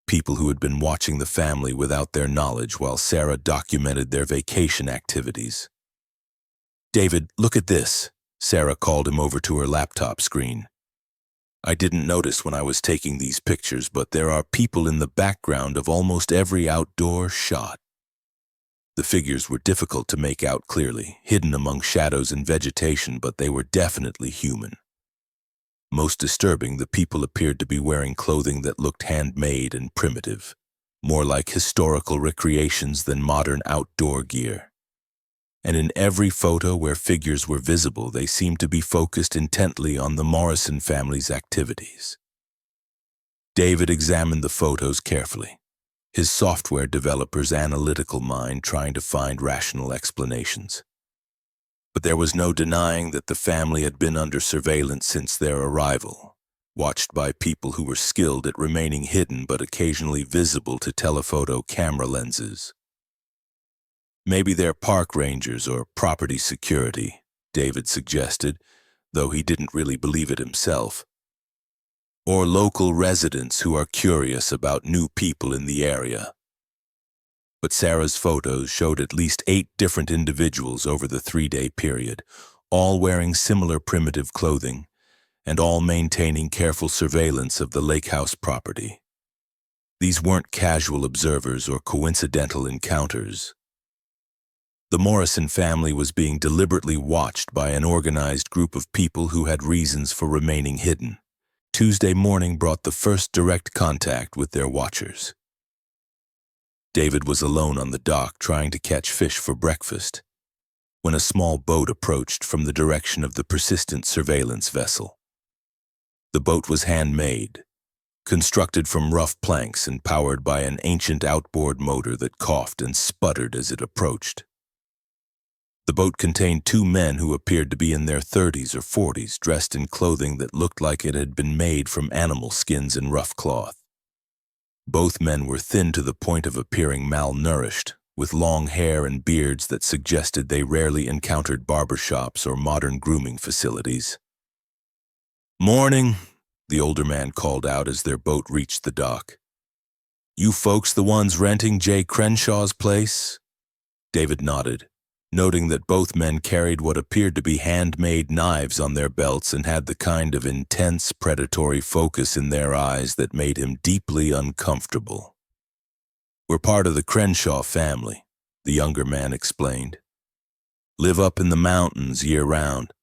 Speaker 1: people who had been watching the family without their knowledge while Sarah documented their vacation activities. "David, look at this," Sarah called him over to her laptop screen. "I didn't notice when I was taking these pictures, but there are people in the background of almost every outdoor shot." The figures were difficult to make out clearly, hidden among shadows and vegetation, but they were definitely human. Most disturbing, the people appeared to be wearing clothing that looked handmade and primitive, more like historical recreations than modern outdoor gear. And in every photo where figures were visible, they seemed to be focused intently on the Morrison family's activities. David examined the photos carefully, his software developer's analytical mind trying to find rational explanations. But there was no denying that the family had been under surveillance since their arrival, watched by people who were skilled at remaining hidden but occasionally visible to telephoto camera lenses. "Maybe they're park rangers or property security," David suggested, though he didn't really believe it himself. "Or local residents who are curious about new people in the area." But Sarah's photos showed at least 8 different individuals over the 3-day period, all wearing similar primitive clothing, and all maintaining careful surveillance of the lake house property. These weren't casual observers or coincidental encounters. The Morrison family was being deliberately watched by an organized group of people who had reasons for remaining hidden. Tuesday morning brought the first direct contact with their watchers. David was alone on the dock trying to catch fish for breakfast when a small boat approached from the direction of the persistent surveillance vessel. The boat was handmade, constructed from rough planks and powered by an ancient outboard motor that coughed and sputtered as it approached. The boat contained 2 men who appeared to be in their 30s or 40s, dressed in clothing that looked like it had been made from animal skins and rough cloth. Both men were thin to the point of appearing malnourished, with long hair and beards that suggested they rarely encountered barbershops or modern grooming facilities. "Morning," the older man called out as their boat reached the dock. "You folks the ones renting Jay Crenshaw's place?" David nodded, noting that both men carried what appeared to be handmade knives on their belts and had the kind of intense, predatory focus in their eyes that made him deeply uncomfortable. "We're part of the Crenshaw family," the younger man explained. "Live up in the mountains year-round.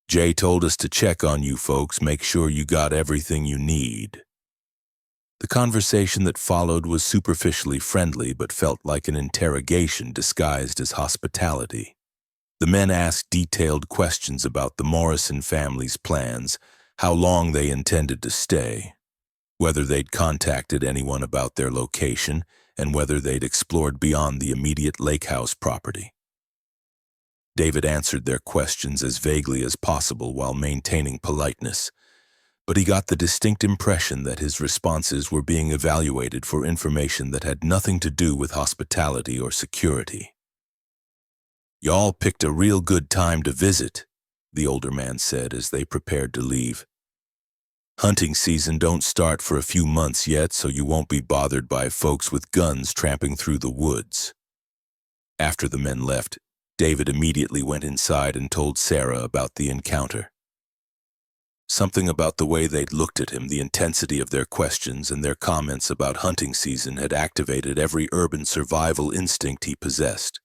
Speaker 1: Jay told us to check on you folks, make sure you got everything you need." The conversation that followed was superficially friendly but felt like an interrogation disguised as hospitality. The men asked detailed questions about the Morrison family's plans, how long they intended to stay, whether they'd contacted anyone about their location, and whether they'd explored beyond the immediate lake house property. David answered their questions as vaguely as possible while maintaining politeness, but he got the distinct impression that his responses were being evaluated for information that had nothing to do with hospitality or security. "Y'all picked a real good time to visit," the older man said as they prepared to leave. "Hunting season don't start for a few months yet, so you won't be bothered by folks with guns tramping through the woods." After the men left, David immediately went inside and told Sarah about the encounter. Something about the way they'd looked at him, the intensity of their questions, and their comments about hunting season had activated every urban survival instinct he possessed.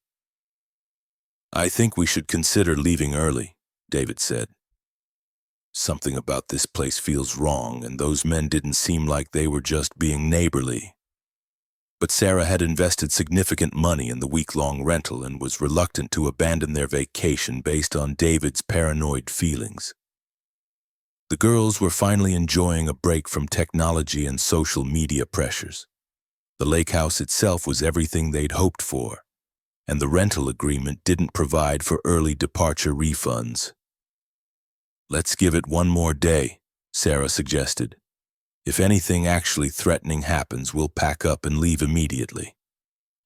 Speaker 1: "I think we should consider leaving early," David said. "Something about this place feels wrong, and those men didn't seem like they were just being neighborly." But Sarah had invested significant money in the week-long rental and was reluctant to abandon their vacation based on David's paranoid feelings. The girls were finally enjoying a break from technology and social media pressures. The lake house itself was everything they'd hoped for, and the rental agreement didn't provide for early departure refunds. "Let's give it one more day," Sarah suggested. If anything actually threatening happens, we'll pack up and leave immediately.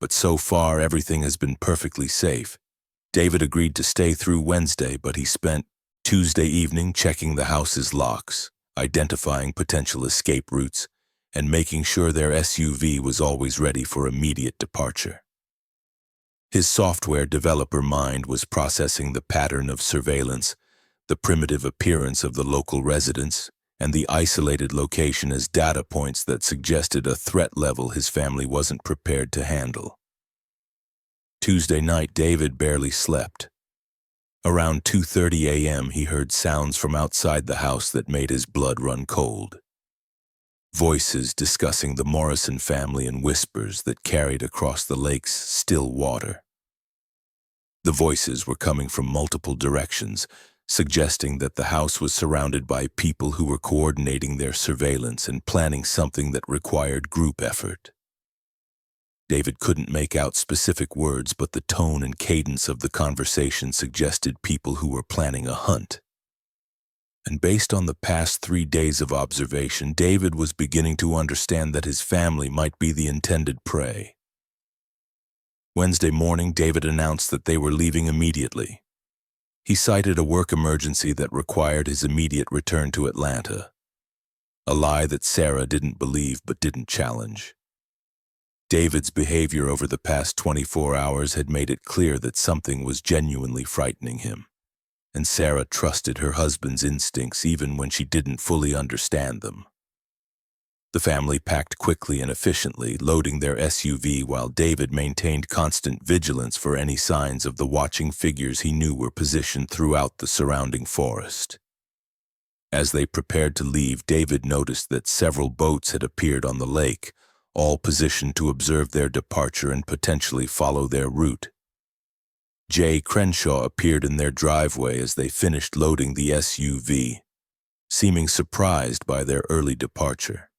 Speaker 1: But so far, everything has been perfectly safe. David agreed to stay through Wednesday, but he spent Tuesday evening checking the house's locks, identifying potential escape routes, and making sure their SUV was always ready for immediate departure. His software developer mind was processing the pattern of surveillance, the primitive appearance of the local residents, and the isolated location as data points that suggested a threat level his family wasn't prepared to handle. Tuesday night, David barely slept. Around 2:30 a.m., he heard sounds from outside the house that made his blood run cold. Voices discussing the Morrison family and whispers that carried across the lake's still water. The voices were coming from multiple directions, suggesting that the house was surrounded by people who were coordinating their surveillance and planning something that required group effort. David couldn't make out specific words, but the tone and cadence of the conversation suggested people who were planning a hunt. And based on the past 3 days of observation, David was beginning to understand that his family might be the intended prey. Wednesday morning, David announced that they were leaving immediately. He cited a work emergency that required his immediate return to Atlanta, a lie that Sarah didn't believe but didn't challenge. David's behavior over the past 24 hours had made it clear that something was genuinely frightening him, and Sarah trusted her husband's instincts even when she didn't fully understand them. The family packed quickly and efficiently, loading their SUV while David maintained constant vigilance for any signs of the watching figures he knew were positioned throughout the surrounding forest. As they prepared to leave, David noticed that several boats had appeared on the lake, all positioned to observe their departure and potentially follow their route. Jay Crenshaw appeared in their driveway as they finished loading the SUV, seeming surprised by their early departure.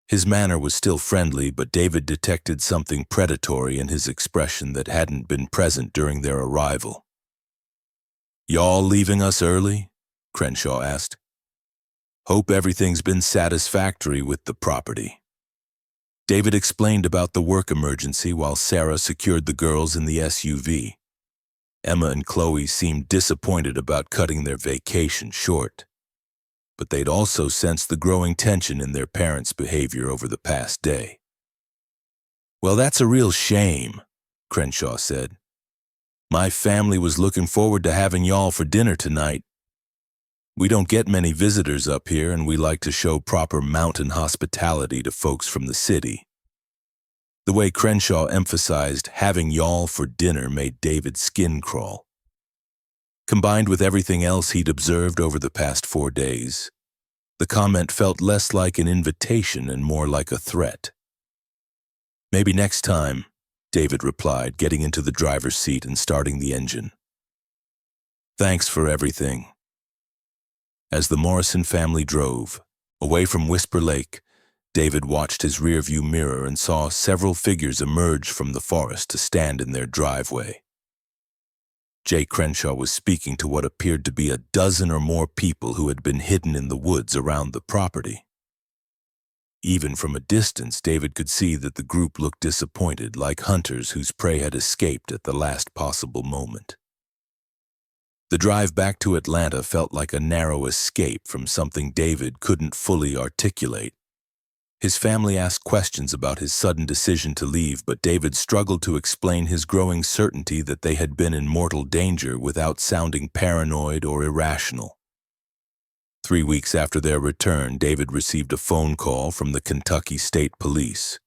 Speaker 1: His manner was still friendly, but David detected something predatory in his expression that hadn't been present during their arrival. "Y'all leaving us early?" Crenshaw asked. "Hope everything's been satisfactory with the property." David explained about the work emergency while Sarah secured the girls in the SUV. Emma and Chloe seemed disappointed about cutting their vacation short, but they'd also sensed the growing tension in their parents' behavior over the past day. "Well, that's a real shame," Crenshaw said. "My family was looking forward to having y'all for dinner tonight. We don't get many visitors up here, and we like to show proper mountain hospitality to folks from the city." The way Crenshaw emphasized having y'all for dinner made David's skin crawl. Combined with everything else he'd observed over the past 4 days, the comment felt less like an invitation and more like a threat. "Maybe next time," David replied, getting into the driver's seat and starting the engine. "Thanks for everything." As the Morrison family drove, away from Whisper Lake, David watched his rearview mirror and saw several figures emerge from the forest to stand in their driveway. Jay Crenshaw was speaking to what appeared to be a dozen or more people who had been hidden in the woods around the property. Even from a distance, David could see that the group looked disappointed, like hunters whose prey had escaped at the last possible moment. The drive back to Atlanta felt like a narrow escape from something David couldn't fully articulate. His family asked questions about his sudden decision to leave, but David struggled to explain his growing certainty that they had been in mortal danger without sounding paranoid or irrational. 3 weeks after their return, David received a phone call from the Kentucky State Police.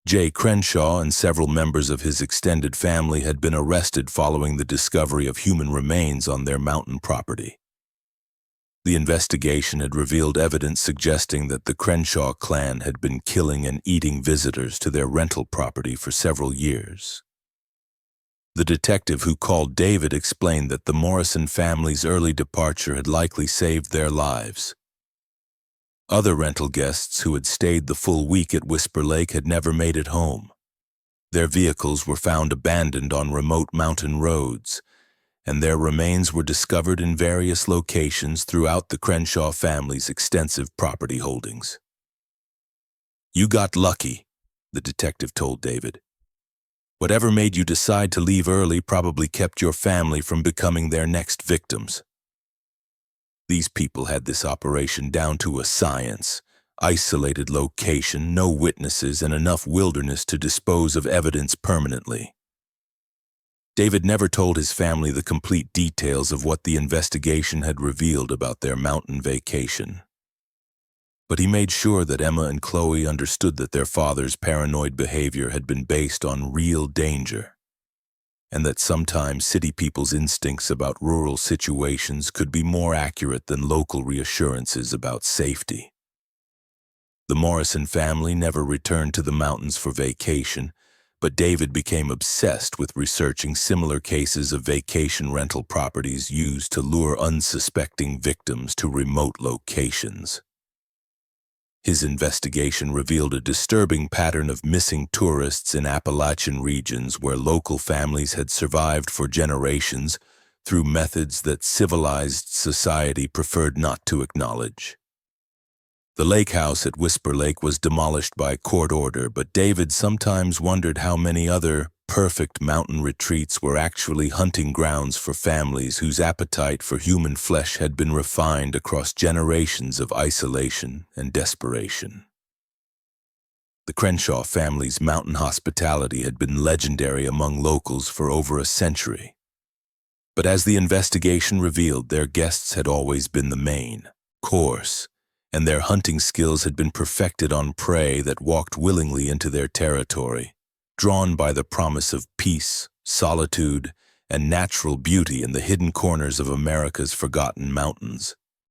Speaker 1: Jay Crenshaw and several members of his extended family had been arrested following the discovery of human remains on their mountain property. The investigation had revealed evidence suggesting that the Crenshaw clan had been killing and eating visitors to their rental property for several years. The detective who called David explained that the Morrison family's early departure had likely saved their lives. Other rental guests who had stayed the full week at Whisper Lake had never made it home. Their vehicles were found abandoned on remote mountain roads, and their remains were discovered in various locations throughout the Crenshaw family's extensive property holdings. "You got lucky," the detective told David. "Whatever made you decide to leave early probably kept your family from becoming their next victims." These people had this operation down to a science: isolated location, no witnesses, and enough wilderness to dispose of evidence permanently. David never told his family the complete details of what the investigation had revealed about their mountain vacation. But he made sure that Emma and Chloe understood that their father's paranoid behavior had been based on real danger, and that sometimes city people's instincts about rural situations could be more accurate than local reassurances about safety. The Morrison family never returned to the mountains for vacation, but David became obsessed with researching similar cases of vacation rental properties used to lure unsuspecting victims to remote locations. His investigation revealed a disturbing pattern of missing tourists in Appalachian regions where local families had survived for generations through methods that civilized society preferred not to acknowledge. The lake house at Whisper Lake was demolished by court order, but David sometimes wondered how many other perfect mountain retreats were actually hunting grounds for families whose appetite for human flesh had been refined across generations of isolation and desperation. The Crenshaw family's mountain hospitality had been legendary among locals for over a century. But as the investigation revealed, their guests had always been the main course, and their hunting skills had been perfected on prey that walked willingly into their territory, drawn by the promise of peace, solitude, and natural beauty in the hidden corners of America's forgotten mountains.